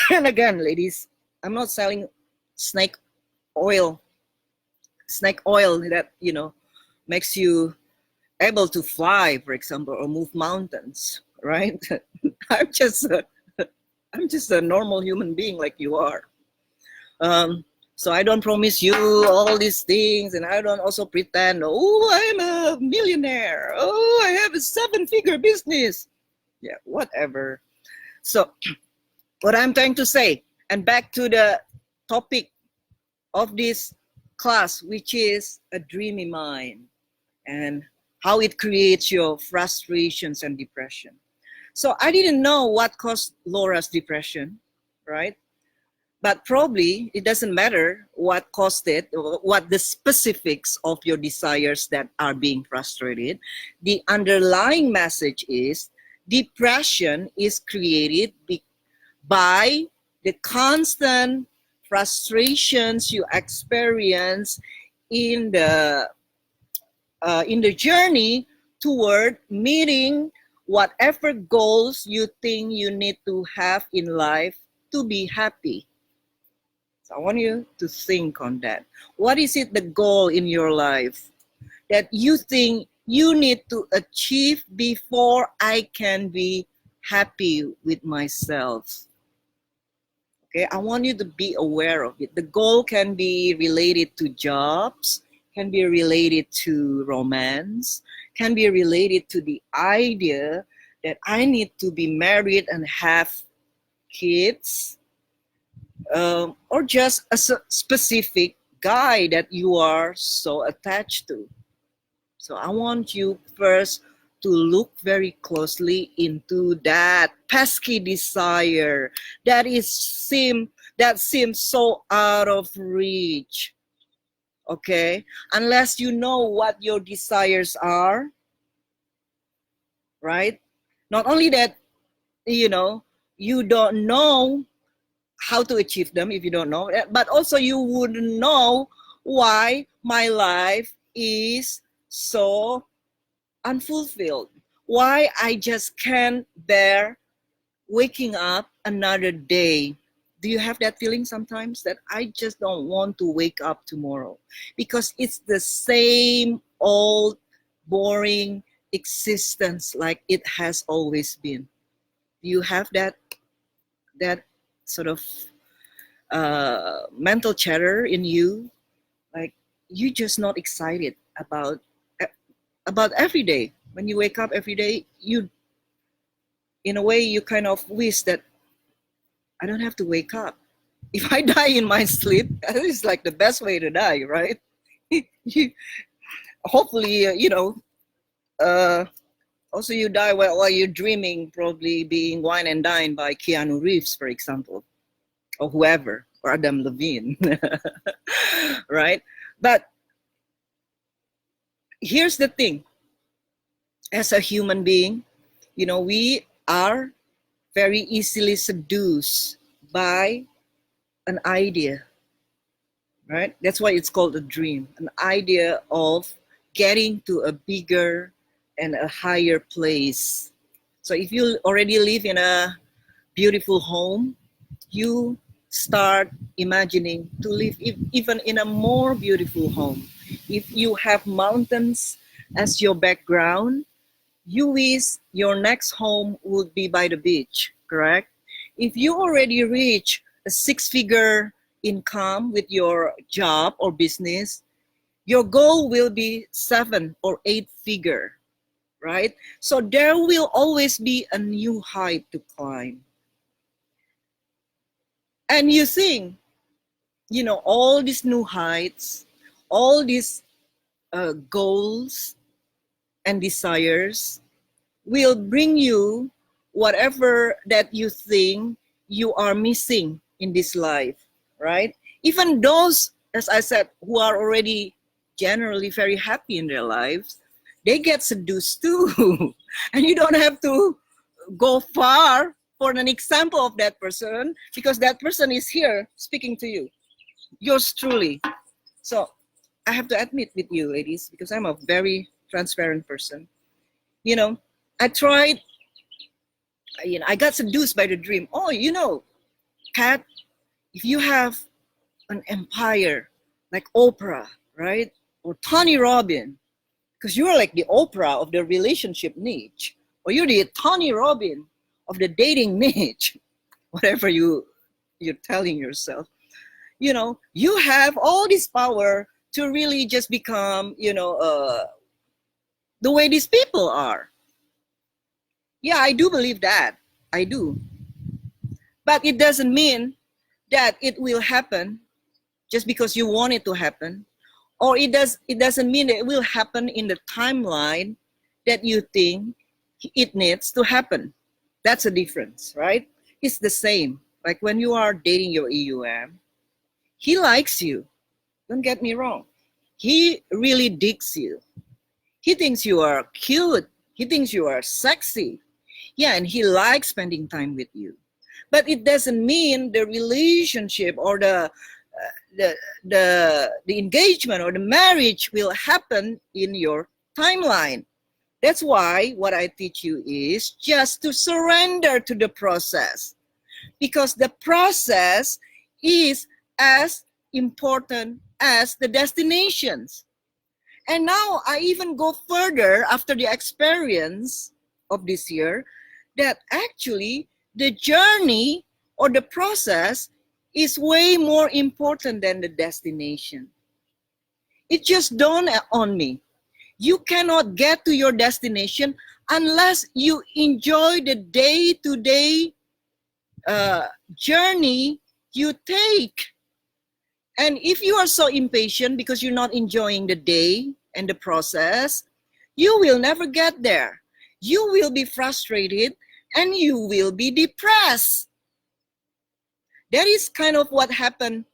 And again, ladies, I'm not selling snake oil that, makes you able to fly, for example, or move mountains, right? I'm just a normal human being like you are. So I don't promise you all these things, and I don't also pretend, oh, I'm a millionaire. Oh, I have a 7-figure business. Yeah, whatever. So what I'm trying to say, and back to the topic of this class, which is a dreamy mind and how it creates your frustrations and depression. So I didn't know what caused Laura's depression, right? But probably it doesn't matter what caused it, or what the specifics of your desires that are being frustrated. The underlying message is depression is created by the constant frustrations you experience in the journey toward meeting whatever goals you think you need to have in life to be happy. So I want you to think on that. What is it, the goal in your life that you think you need to achieve before I can be happy with myself? Okay, I want you to be aware of it. The goal can be related to jobs, can be related to romance, can be related to the idea that I need to be married and have kids. or just a specific guy that you are so attached to. So I want you first to look very closely into that pesky desire that seems so out of reach. Okay, unless you know what your desires are, right? Not only that, you don't know how to achieve them if you don't know, but also you wouldn't know why my life is so unfulfilled, why I just can't bear waking up another day. Do you have that feeling sometimes that I just don't want to wake up tomorrow because it's the same old boring existence like it has always been? Do you have that sort of mental chatter in you, like you just not excited about every day? When you wake up every day, you, in a way, you kind of wish that I don't have to wake up. If I die in my sleep, it's like the best way to die, right? You, hopefully, also you die while you're dreaming, probably being wine and dined by Keanu Reeves, for example, or whoever, or Adam Levine, right? But here's the thing. As a human being, we are very easily seduced by an idea, right? That's why it's called a dream, an idea of getting to a bigger and a higher place. So if you already live in a beautiful home, you start imagining to live even in a more beautiful home. If you have mountains as your background, you wish your next home would be by the beach, correct? If you already reach a 6-figure income with your job or business, your goal will be 7 or 8-figure, right? So there will always be a new height to climb. And you think, all these new heights, all these goals and desires will bring you whatever that you think you are missing in this life, right? Even those, as I said, who are already generally very happy in their lives, they get seduced too. And you don't have to go far for an example of that person, because that person is here speaking to you, yours truly. So I have to admit with you, ladies, because I'm a very transparent person. I tried, I got seduced by the dream. Oh, Kat, if you have an empire like Oprah, right? Or Tony Robbins, because you're like the Oprah of the relationship niche, or you're the Tony Robbins of the dating niche, whatever you're telling yourself. You have all this power to really just become, the way these people are. Yeah, I do believe that. I do. But it doesn't mean that it will happen just because you want it to happen. Or it doesn't mean that it will happen in the timeline that you think it needs to happen. That's a difference, right? It's the same. Like when you are dating your EUM, he likes you. Don't get me wrong. He really digs you. He thinks you are cute. He thinks you are sexy. Yeah, and he likes spending time with you. But it doesn't mean the relationship or the engagement or the marriage will happen in your timeline. That's why what I teach you is just to surrender to the process, because the process is as important as the destinations. And now I even go further after the experience of this year, that actually the journey or the process is way more important than the destination. It just dawned on me. You cannot get to your destination unless you enjoy the day-to-day journey you take. And if you are so impatient because you're not enjoying the day and the process, you will never get there. You will be frustrated and you will be depressed. That is kind of what happened.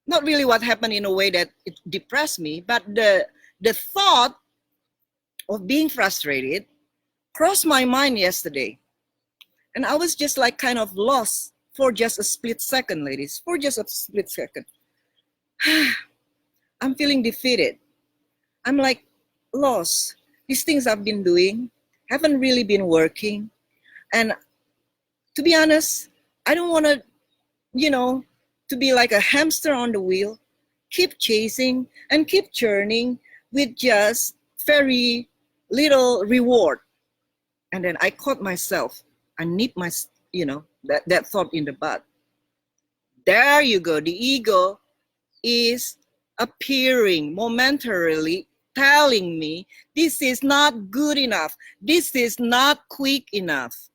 Not really what happened in a way that it depressed me, but the thought of being frustrated crossed my mind yesterday. And I was just like kind of lost for just a split second, ladies, for just a split second. I'm feeling defeated. I'm like lost. These things I've been doing haven't really been working. And to be honest, I don't want to, to be like a hamster on the wheel, keep chasing and keep churning with just very little reward. And then I caught myself. I nip my, that thought in the bud. There you go. The ego is appearing momentarily, telling me this is not good enough. This is not quick enough.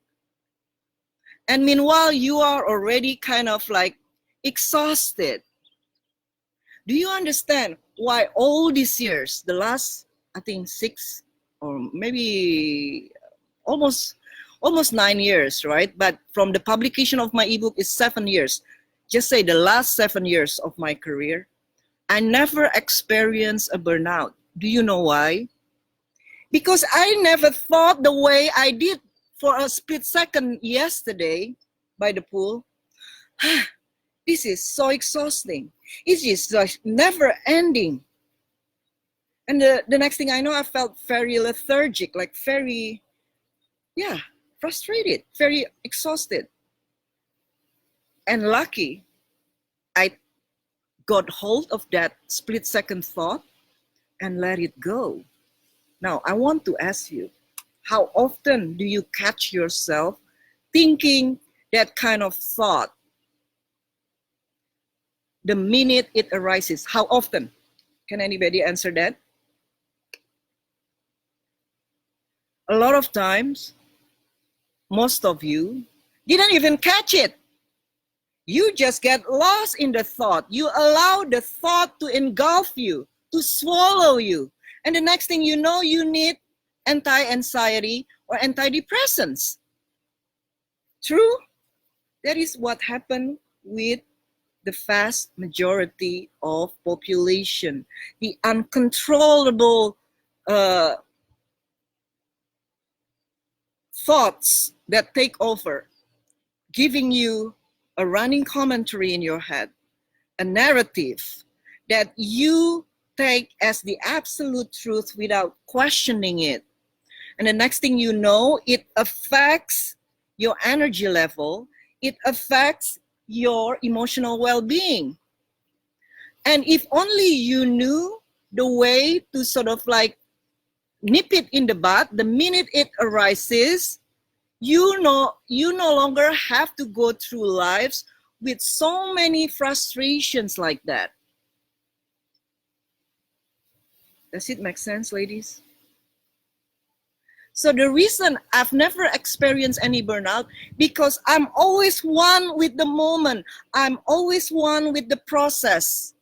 And meanwhile, you are already kind of like exhausted. Do you understand why all these years, the last, I think 6 or maybe almost 9 years, right? But from the publication of my ebook is 7 years. Just say the last 7 years of my career, I never experienced a burnout. Do you know why? Because I never thought the way I did for a split second yesterday by the pool. This is so exhausting. It is like never ending. And the next thing I know, I felt very lethargic, like very, frustrated, very exhausted. And lucky, I got hold of that split second thought and let it go. Now, I want to ask you, how often do you catch yourself thinking that kind of thought the minute it arises? How often? Can anybody answer that? A lot of times, most of you didn't even catch it. You just get lost in the thought. You allow the thought to engulf you, to swallow you. And the next thing you know, you need anti-anxiety or antidepressants. True? That is what happened with the vast majority of population. The uncontrollable thoughts that take over, giving you a running commentary in your head, a narrative that you take as the absolute truth without questioning it. And the next thing you know, it affects your energy level. It affects your emotional well-being. And if only you knew the way to sort of like nip it in the bud, the minute it arises, you no longer have to go through lives with so many frustrations like that. Does it make sense, ladies? So the reason I've never experienced any burnout, because I'm always one with the moment. I'm always one with the process.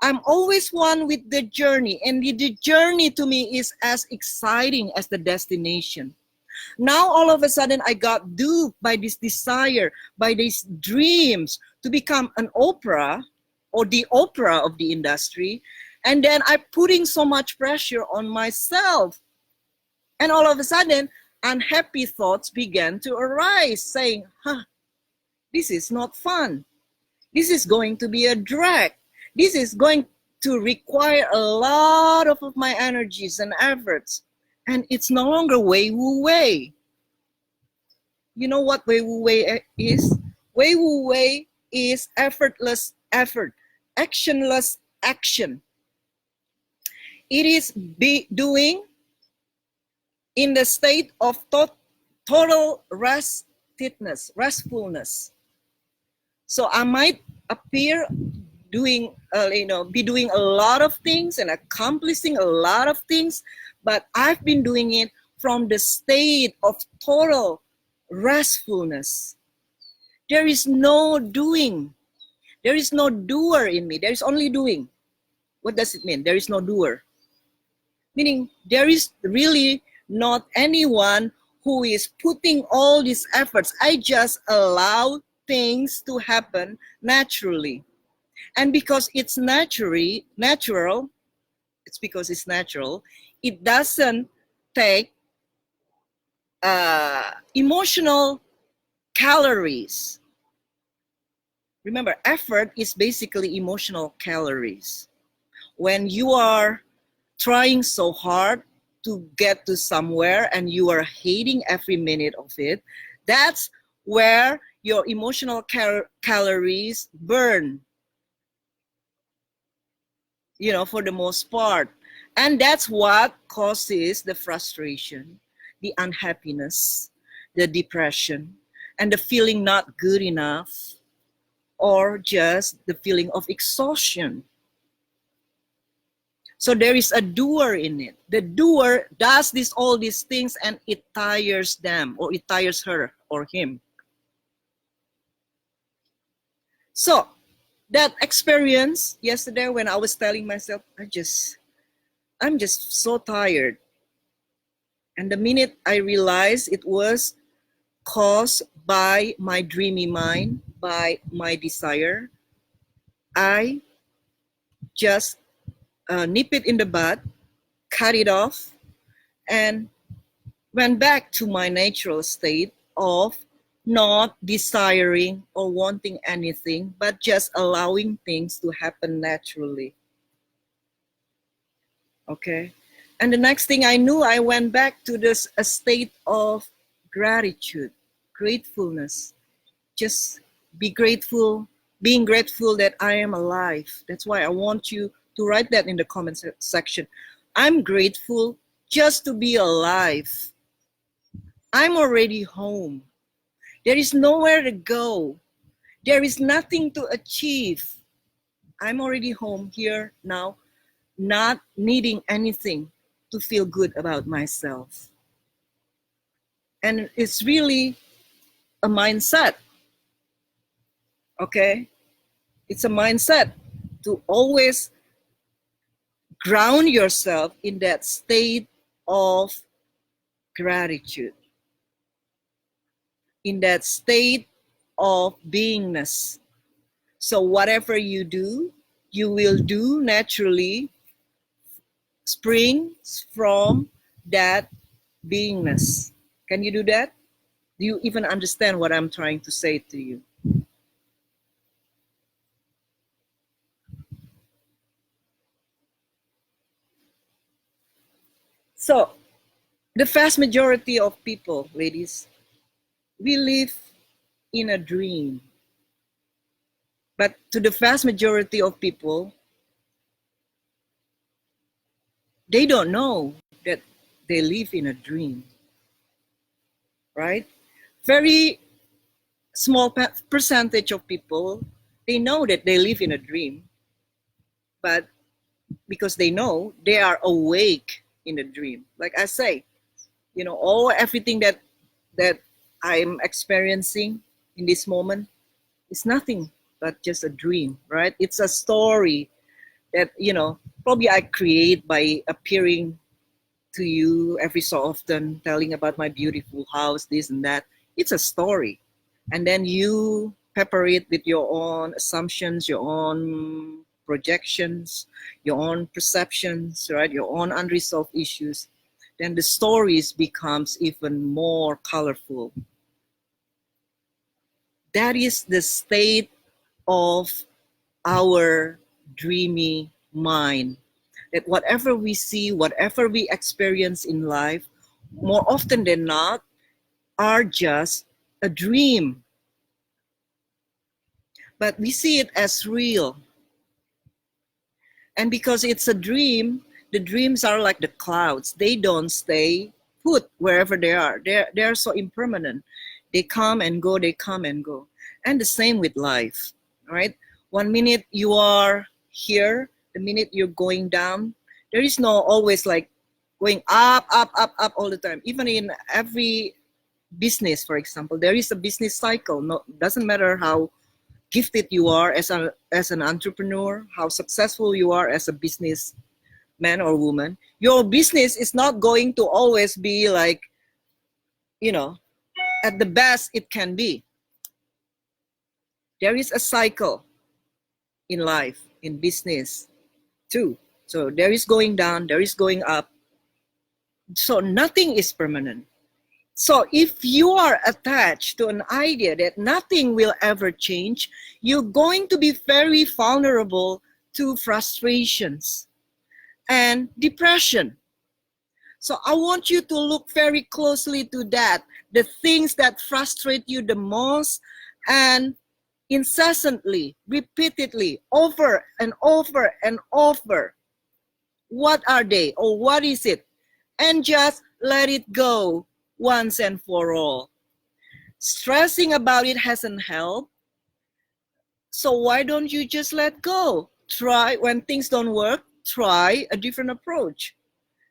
I'm always one with the journey. And the journey to me is as exciting as the destination. Now, all of a sudden, I got duped by this desire, by these dreams to become an Oprah or the Oprah of the industry. And then I'm putting so much pressure on myself. And all of a sudden, unhappy thoughts began to arise, saying, this is not fun. This is going to be a drag. This is going to require a lot of my energies and efforts. And it's no longer Wei Wu Wei. You know what Wei Wu Wei is? Wei Wu Wei is effortless effort, actionless action. It is doing in the state of total restfulness. So I might appear be doing a lot of things and accomplishing a lot of things, but I've been doing it from the state of total restfulness. There is no doing. There is no doer in me. There is only doing. What does it mean? There is no doer. Meaning there is really not anyone who is putting all these efforts. I just allow things to happen naturally. And because it's natural, it's because it's natural, it doesn't take emotional calories. Remember, effort is basically emotional calories. When you are trying so hard to get to somewhere and you are hating every minute of it, that's where your emotional calories burn, for the most part. And that's what causes the frustration, the unhappiness, the depression, and the feeling not good enough, or just the feeling of exhaustion. So there is a doer in it. The doer does all these things, and it tires them, or it tires her or him. So that experience yesterday when I was telling myself, I'm just so tired. And the minute I realized it was caused by my dreamy mind, by my desire, I just nip it in the bud, cut it off, and went back to my natural state of not desiring or wanting anything, but just allowing things to happen naturally. Okay? And the next thing I knew, I went back to a state of gratitude, gratefulness. Just being grateful that I am alive. That's why I want you to write that in the comment section. I'm grateful just to be alive. I'm already home. There is nowhere to go. There is nothing to achieve. I'm already home here now, not needing anything to feel good about myself. And it's really a mindset. Okay? It's a mindset to always ground yourself in that state of gratitude, in that state of beingness. So whatever you do, you will do naturally springs from that beingness. Can you do that? Do you even understand what I'm trying to say to you? So, the vast majority of people, ladies, we live in a dream. But to the vast majority of people, they don't know that they live in a dream, right? Very small percentage of people, they know that they live in a dream, but because they know, they are awake in a dream. Like I say, everything that I'm experiencing in this moment is nothing but just a dream, right? It's a story that, probably I create by appearing to you every so often, telling about my beautiful house, this and that. It's a story. And then you pepper it with your own assumptions, your own projections, your own perceptions, right? Your own unresolved issues. Then the stories becomes even more colorful. That is the state of our dreamy mind. That whatever we see, whatever we experience in life, more often than not, are just a dream. But we see it as real. And because it's a dream, the dreams are like the clouds. They don't stay put wherever they are. They're so impermanent. They come and go, they come and go. And the same with life, right? 1 minute you are here, the minute you're going down, there is no always like going up, up, up, up all the time. Even in every business, for example, there is a business cycle. No, doesn't matter how gifted you are as an entrepreneur, how successful you are as a business man or woman, your business is not going to always be like, at the best it can be. There is a cycle in life, in business too. So there is going down, there is going up. So nothing is permanent. So if you are attached to an idea that nothing will ever change, you're going to be very vulnerable to frustrations and depression. So I want you to look very closely to that, the things that frustrate you the most, and incessantly, repeatedly, over and over and over. What are they, or what is it? And just let it go once and for all. Stressing about it hasn't helped. So why don't you just let go? Try, when things don't work, try a different approach,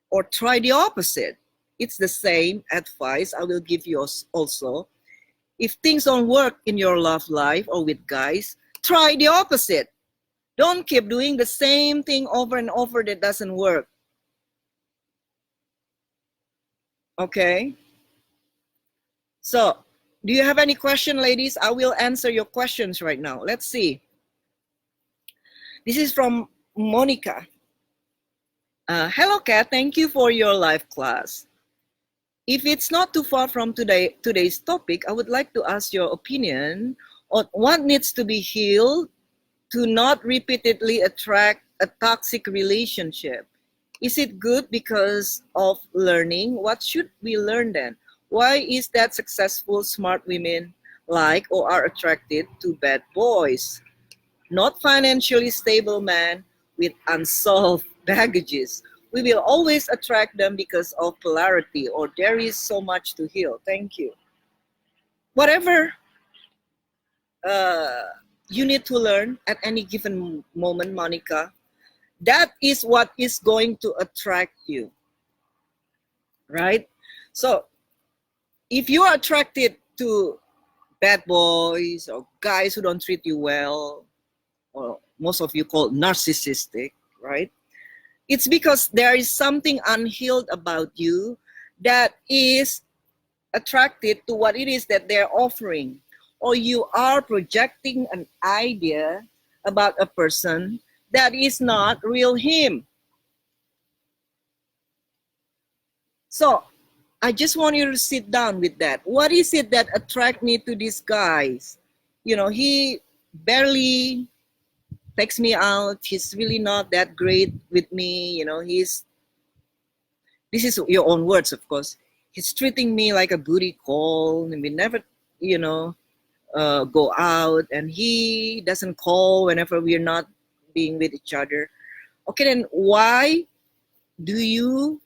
or try the opposite. It's the same advice I will give you also. If things don't work in your love life or with guys, try the opposite. Don't keep doing the same thing over and over that doesn't work. Okay? So, do you have any question, ladies? I will answer your questions right now. Let's see. This is from Monica. Hello, Kat. Thank you for your live class. If it's not too far from today's topic, I would like to ask your opinion on what needs to be healed to not repeatedly attract a toxic relationship. Is it good because of learning? What should we learn then? Why is that successful, smart women like or are attracted to bad boys? Not financially stable men with unsolved baggages. We will always attract them because of polarity, or there is so much to heal. Thank you. Whatever you need to learn at any given moment, Monica, that is what is going to attract you, right? So if you are attracted to bad boys or guys who don't treat you well, or most of you call narcissistic, right? It's because there is something unhealed about you that is attracted to what it is that they're offering. Or you are projecting an idea about a person that is not real him. So I just want you to sit down with that. What is it that attract me to these guys? He barely takes me out. He's really not that great with me. This is your own words, of course. He's treating me like a booty call, and we never, go out, and he doesn't call whenever we're not being with each other. Okay, then why do you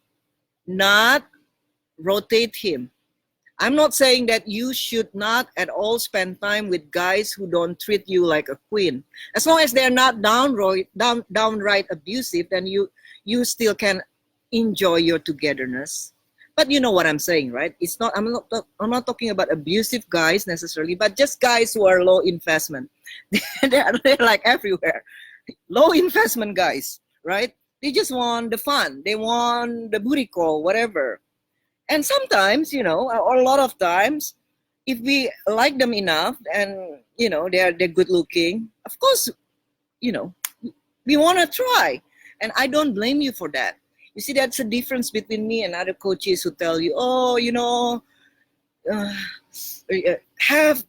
not rotate him? I'm not saying that you should not at all spend time with guys who don't treat you like a queen. As long as they're not downright abusive, then you still can enjoy your togetherness. But you know what I'm saying, right? I'm not talking about abusive guys necessarily, but just guys who are low investment. they're like everywhere. Low investment guys, right? They just want the fun. They want the booty call, whatever. And sometimes, or a lot of times, if we like them enough and, they're good looking, of course, we want to try. And I don't blame you for that. You see, that's the difference between me and other coaches who tell you, have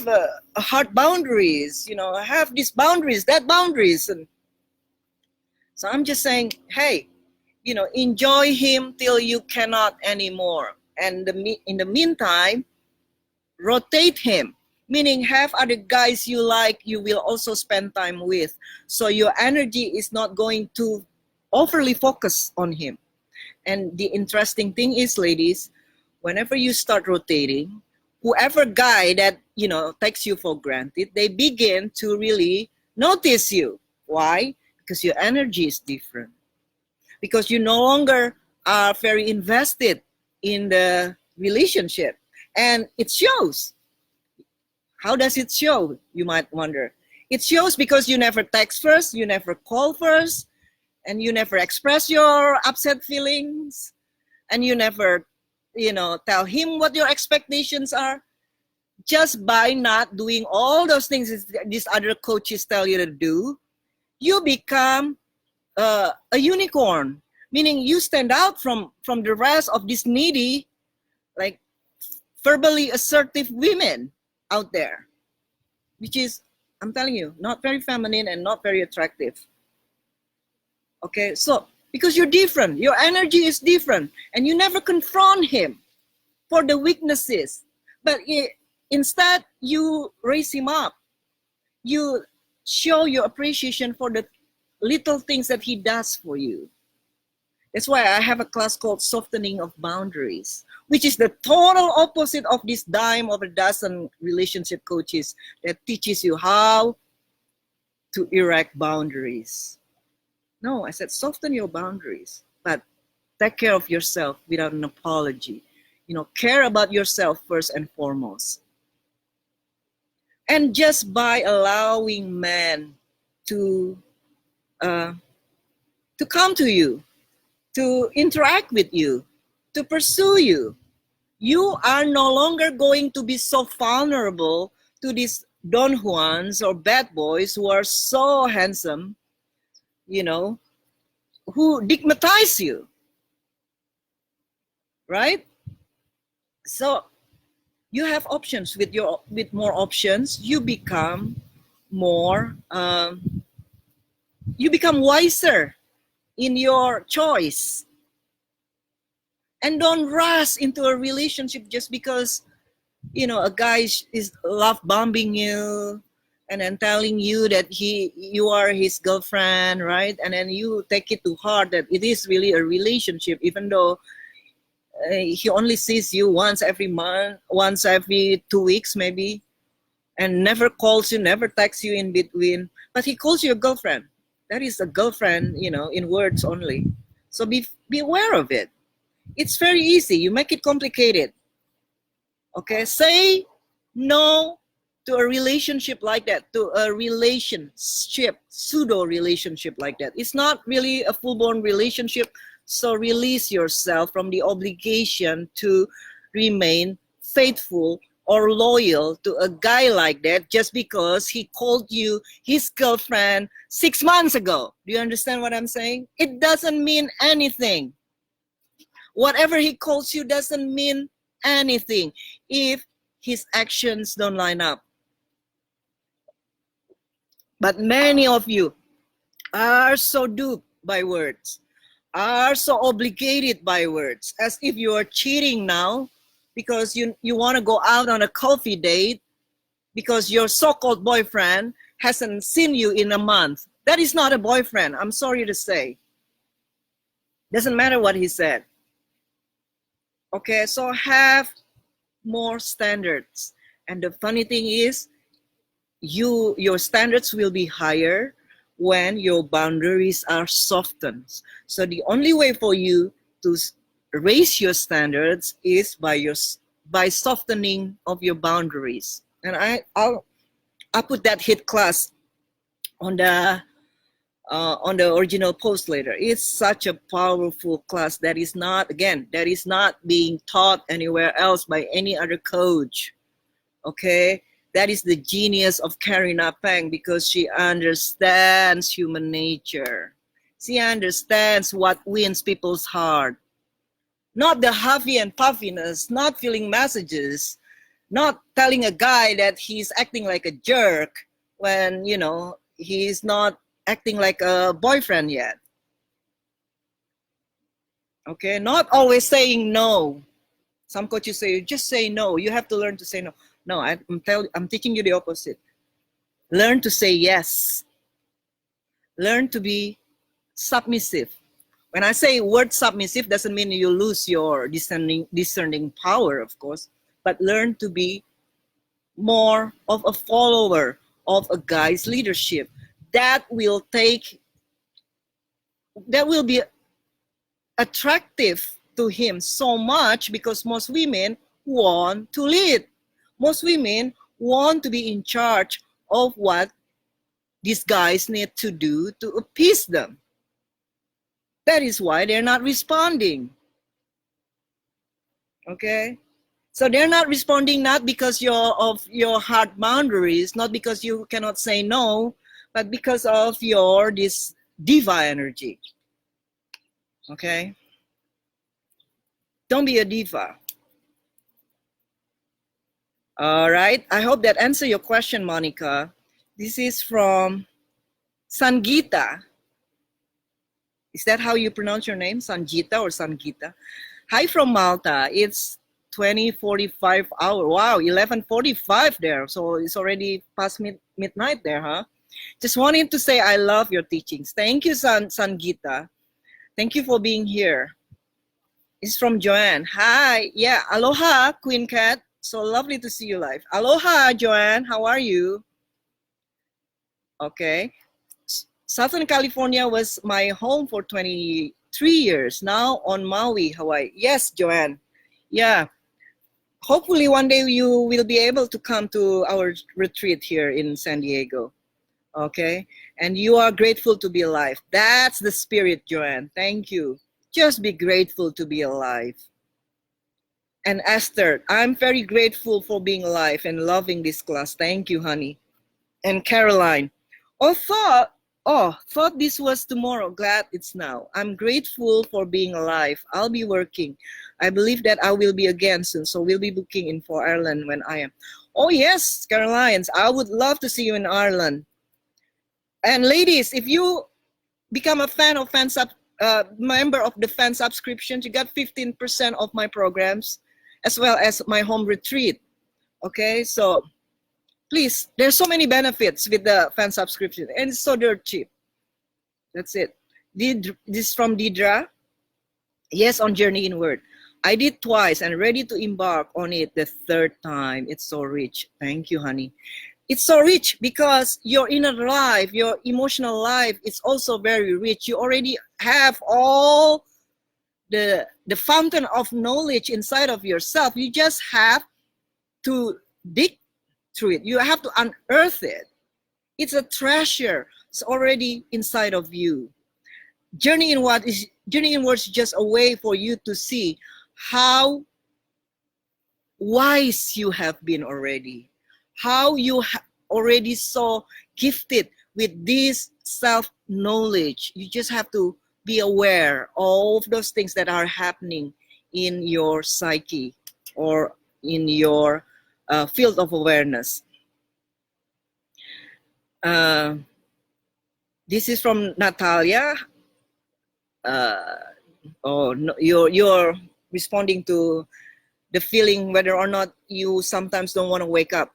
a hard boundaries, have these boundaries, that boundaries. And so I'm just saying, hey, enjoy him till you cannot anymore. And in the meantime, rotate him, meaning have other guys you like, you will also spend time with. So your energy is not going to overly focus on him. And the interesting thing is, ladies, whenever you start rotating, whoever guy that, takes you for granted, they begin to really notice you. Why? Because your energy is different. Because you no longer are very invested in the relationship. And it shows. How does it show? You might wonder. It shows because you never text first, you never call first, and you never express your upset feelings, and you never, tell him what your expectations are. Just by not doing all those things these other coaches tell you to do, you become a unicorn, meaning you stand out from the rest of these needy, like verbally assertive women out there, which is, I'm telling you, not very feminine and not very attractive. Okay, so because you're different, your energy is different, and you never confront him for the weaknesses, but instead you raise him up. You show your appreciation for the little things that he does for you. That's why I have a class called Softening of Boundaries, which is the total opposite of this dime of a dozen relationship coaches that teaches you how to erect boundaries. No, I said soften your boundaries, but take care of yourself without an apology. Care about yourself first and foremost. And just by allowing men to come to you, to interact with you, to pursue you, you are no longer going to be so vulnerable to these Don Juans or bad boys who are so handsome, who stigmatize you, right? So you have options. With more options, you become more, you become wiser in your choice. And don't rush into a relationship just because, a guy is love bombing you and then telling you that you are his girlfriend, right? And then you take it to heart that it is really a relationship, even though he only sees you once every month, once every 2 weeks maybe, and never calls you, never texts you in between, but he calls you a girlfriend. That is a girlfriend, in words only. So be aware of it. It's very easy. You make it complicated. Okay, say no to a relationship like that, to a relationship, pseudo relationship like that. It's not really a full-blown relationship. So release yourself from the obligation to remain faithful or loyal to a guy like that just because he called you his girlfriend 6 months ago. Do you understand what I'm saying? It doesn't mean anything. Whatever he calls you doesn't mean anything if his actions don't line up. But many of you are so duped by words, are so obligated by words, as if you are cheating now because you want to go out on a coffee date because your so-called boyfriend hasn't seen you in a month. That is not a boyfriend, I'm sorry to say. Doesn't matter what he said. Okay, so have more standards. And the funny thing is, your standards will be higher when your boundaries are softened. So the only way for you to raise your standards is by softening of your boundaries. And I'll put that hit class on the original post later. It's such a powerful class that is not being taught anywhere else by any other coach. Okay, that is the genius of Karina Pang, because she understands human nature. She understands what wins people's heart. Not the huffy and puffiness, not feeling messages, not telling a guy that he's acting like a jerk when, he's not acting like a boyfriend yet. Okay, not always saying no. Some coaches say, just say no. You have to learn to say no. No, I'm teaching you the opposite. Learn to say yes. Learn to be submissive. When I say word submissive, doesn't mean you lose your discerning power, of course, but learn to be more of a follower of a guy's leadership. That will be attractive to him so much, because most women want to lead. Most women want to be in charge of what these guys need to do to appease them. That is why they're not responding. Okay? So they're not responding not because of your hard boundaries, not because you cannot say no, but because of this diva energy. Okay? Don't be a diva. All right. I hope that answers your question, Monica. This is from Sangita. Is that how you pronounce your name? Sanjita or Sangita? Hi from Malta. It's 20:45 hour. Wow, 11:45 there. So it's already past midnight there, huh? Just wanted to say I love your teachings. Thank you, Sangita. Thank you for being here. It's from Joanne. Hi. Yeah, aloha, Queen Cat. So lovely to see you live. Aloha, Joanne. How are you? Okay. Southern California was my home for 23 years. Now on Maui, Hawaii. Yes, Joanne. Yeah. Hopefully one day you will be able to come to our retreat here in San Diego. Okay. And you are grateful to be alive. That's the spirit, Joanne. Thank you. Just be grateful to be alive. And Esther, I'm very grateful for being alive and loving this class. Thank you, honey. And Caroline, thought this was tomorrow. Glad it's now. I'm grateful for being alive. I'll be working. I believe that I will be again soon. So we'll be booking in for Ireland when I am. Oh yes, Caroline, I would love to see you in Ireland. And ladies, if you become a member of the fan subscription, you got 15% of my programs, as well as my home retreat. Okay, so please, there's so many benefits with the fan subscription, and it's so dirt cheap. That's it. This is from Didra. Yes, on Journey Inward. I did twice and ready to embark on it the third time. It's so rich. Thank you, honey. It's so rich because your inner life, your emotional life is also very rich. You already have all the fountain of knowledge inside of yourself. You just have to dig through it. You have to unearth it. It's a treasure. It's already inside of you. Journey Inward is just a way for you to see how wise you have been already, how you already so gifted with this self-knowledge. You just have to be aware of those things that are happening in your psyche or in your field of awareness. This is from Natalia. You're responding to the feeling whether or not you sometimes don't want to wake up.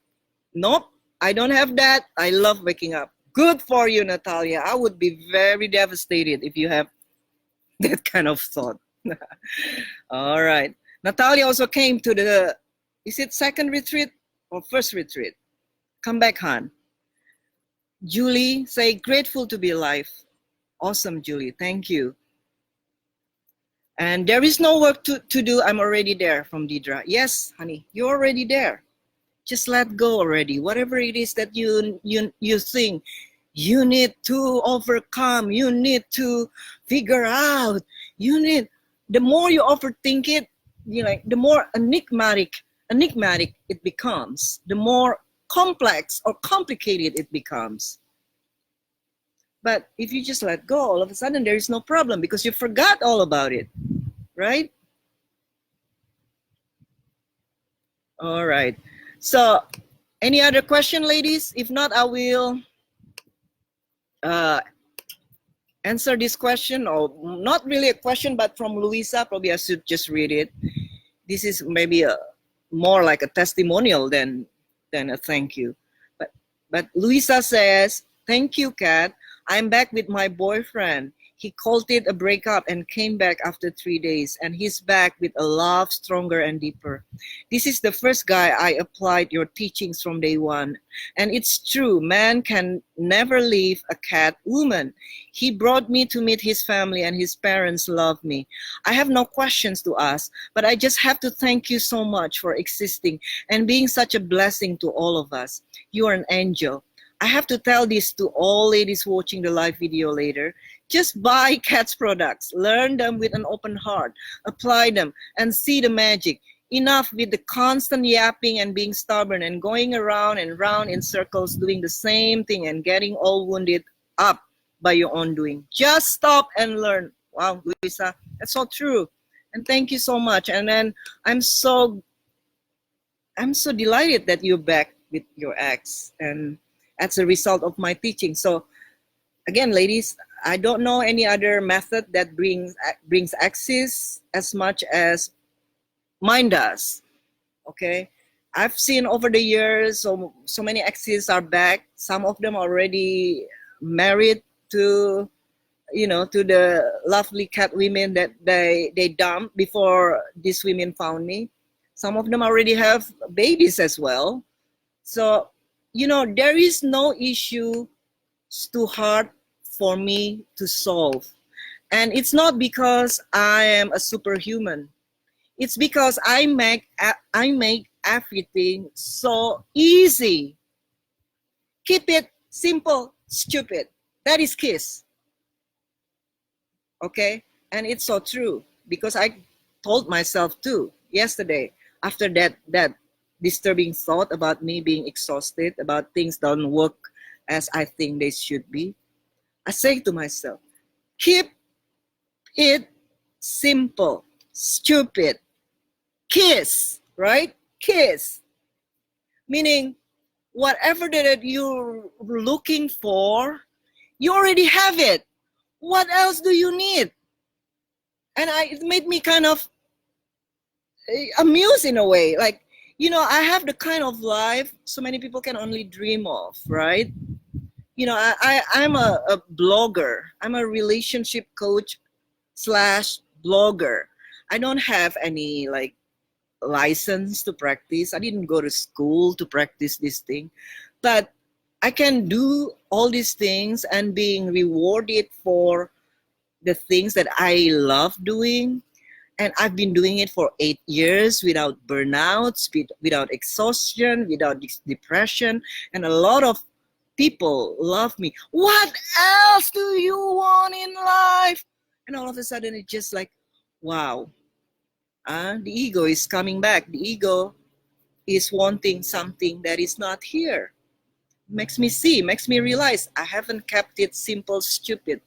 Nope, I don't have that. I love waking up. Good for you, Natalia. I would be very devastated if you have that kind of thought. All right. Natalia also came to the, is it second retreat or first retreat? Come back, hon. Julie, say grateful to be alive. Awesome, Julie. Thank you. And there is no work to do. I'm already there, from Didra. Yes, honey, you're already there. Just let go already. Whatever it is that you think you need to overcome, you need to figure out, the more you overthink it, the more enigmatic it becomes, the more complex or complicated it becomes. But if you just let go, all of a sudden there is no problem because you forgot all about it, right? All right. So, any other question, ladies? If not, I will answer this question, or not really a question, but from Luisa. Probably I should just read it. This is maybe more like a testimonial than a thank you. But Luisa says, "Thank you, Kat. I'm back with my boyfriend. He called it a breakup and came back after 3 days, and he's back with a love stronger and deeper. This is the first guy I applied your teachings from day one. And it's true, man can never leave a cat woman. He brought me to meet his family, and his parents love me. I have no questions to ask, but I just have to thank you so much for existing and being such a blessing to all of us. You are an angel. I have to tell this to all ladies watching the live video later. Just buy Cat's products, learn them with an open heart, apply them, and see the magic. Enough with the constant yapping and being stubborn and going around and round in circles doing the same thing and getting all wounded up by your own doing. Just stop and learn. Wow, Luisa, that's so true. And thank you so much. And then I'm so delighted that you're back with your ex, and that's a result of my teaching. So again, ladies, I don't know any other method that brings access as much as mine does. Okay, I've seen over the years so many exes are back. Some of them already married to, you know, to the lovely cat women that they dumped before these women found me. Some of them already have babies as well. So, you know, there is no issue too hard for me to solve. And it's not because I am a superhuman. It's because I make everything so easy. Keep it simple, stupid. That is KISS. Okay? And it's so true, because I told myself too yesterday, after that disturbing thought about me being exhausted, about things don't work as I think they should be. I say to myself, keep it simple, stupid. KISS, right? KISS. Meaning, whatever that you're looking for, you already have it. What else do you need? And it made me kind of amused in a way. Like, you know, I have the kind of life so many people can only dream of, right? You know, I'm a blogger. I'm a relationship coach / blogger. I don't have any like license to practice. I didn't go to school to practice this thing, but I can do all these things and being rewarded for the things that I love doing. And I've been doing it for 8 years without burnouts, without exhaustion, without depression. And a lot of people love me. What else do you want in life? And all of a sudden it's just like, wow. The ego is coming back. The ego is wanting something that is not here. Makes me see, makes me realize I haven't kept it simple, stupid.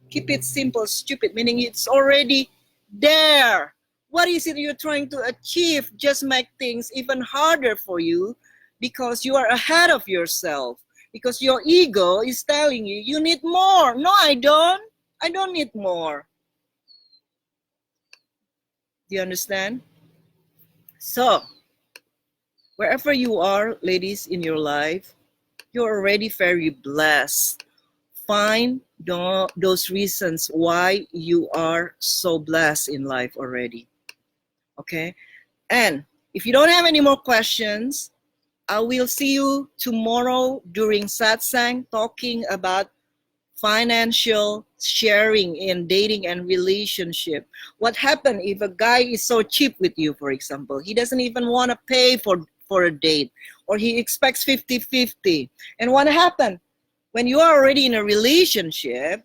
Keep it simple, stupid, meaning it's already there. What is it you're trying to achieve? Just make things even harder for you because you are ahead of yourself. Because your ego is telling you, you need more. No, I don't. I don't need more. Do you understand? So, wherever you are, ladies, in your life, you're already very blessed. Find those reasons why you are so blessed in life already. Okay? And if you don't have any more questions, I will see you tomorrow during satsang talking about financial sharing in dating and relationship. What happens if a guy is so cheap with you, for example? He doesn't even want to pay for a date, or he expects 50-50. And what happened? When you are already in a relationship,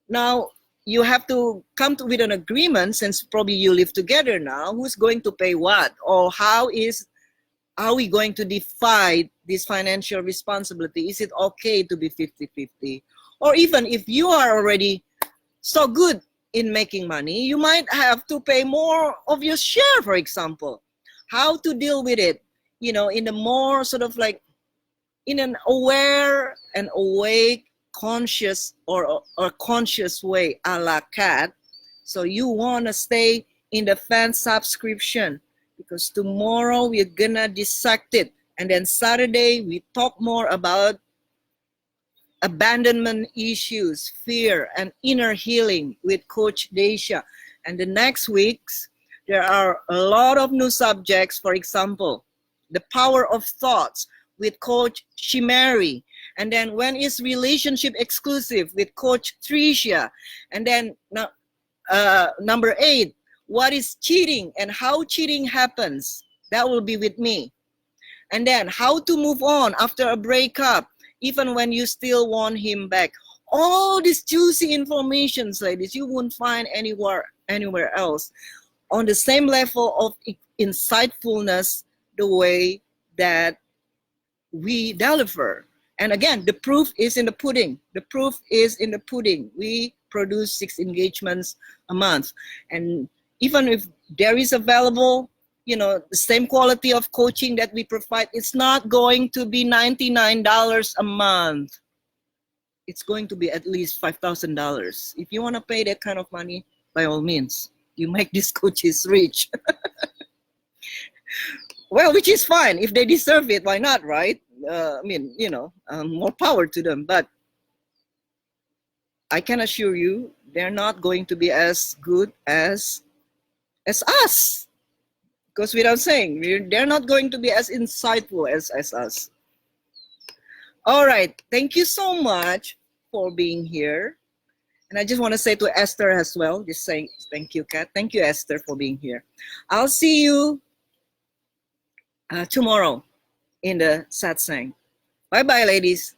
now you have to come with an agreement, since probably you live together now, who's going to pay what? Or how are we going to divide this financial responsibility? Is it okay to be 50-50? Or even if you are already so good in making money, you might have to pay more of your share, for example. How to deal with it, you know, in a more sort of like, in an aware and awake, conscious or conscious way, a la cat. So you want to stay in the fan subscription, because tomorrow we're gonna dissect it. And then Saturday, we talk more about abandonment issues, fear, and inner healing with Coach Dacia. And the next weeks, there are a lot of new subjects. For example, the power of thoughts with Coach Shimari. And then when is relationship exclusive with Coach Tricia. And then number 8, what is cheating and how cheating happens. That will be with me. And then how to move on after a breakup, even when you still want him back. All this juicy information, ladies, you won't find anywhere else on the same level of insightfulness, the way that we deliver. And again, the proof is in the pudding. The proof is in the pudding. We produce 6 engagements a month. And even if there is available, you know, the same quality of coaching that we provide, it's not going to be $99 a month. It's going to be at least $5,000. If you want to pay that kind of money, by all means, you make these coaches rich. Well, which is fine. If they deserve it, why not, right? I mean, you know, more power to them. But I can assure you, they're not going to be as good as us. Because without saying, they're not going to be as insightful as us. All right. Thank you so much for being here. And I just want to say to Esther as well, just saying thank you, Kat. Thank you, Esther, for being here. I'll see you tomorrow in the satsang. Bye-bye, ladies.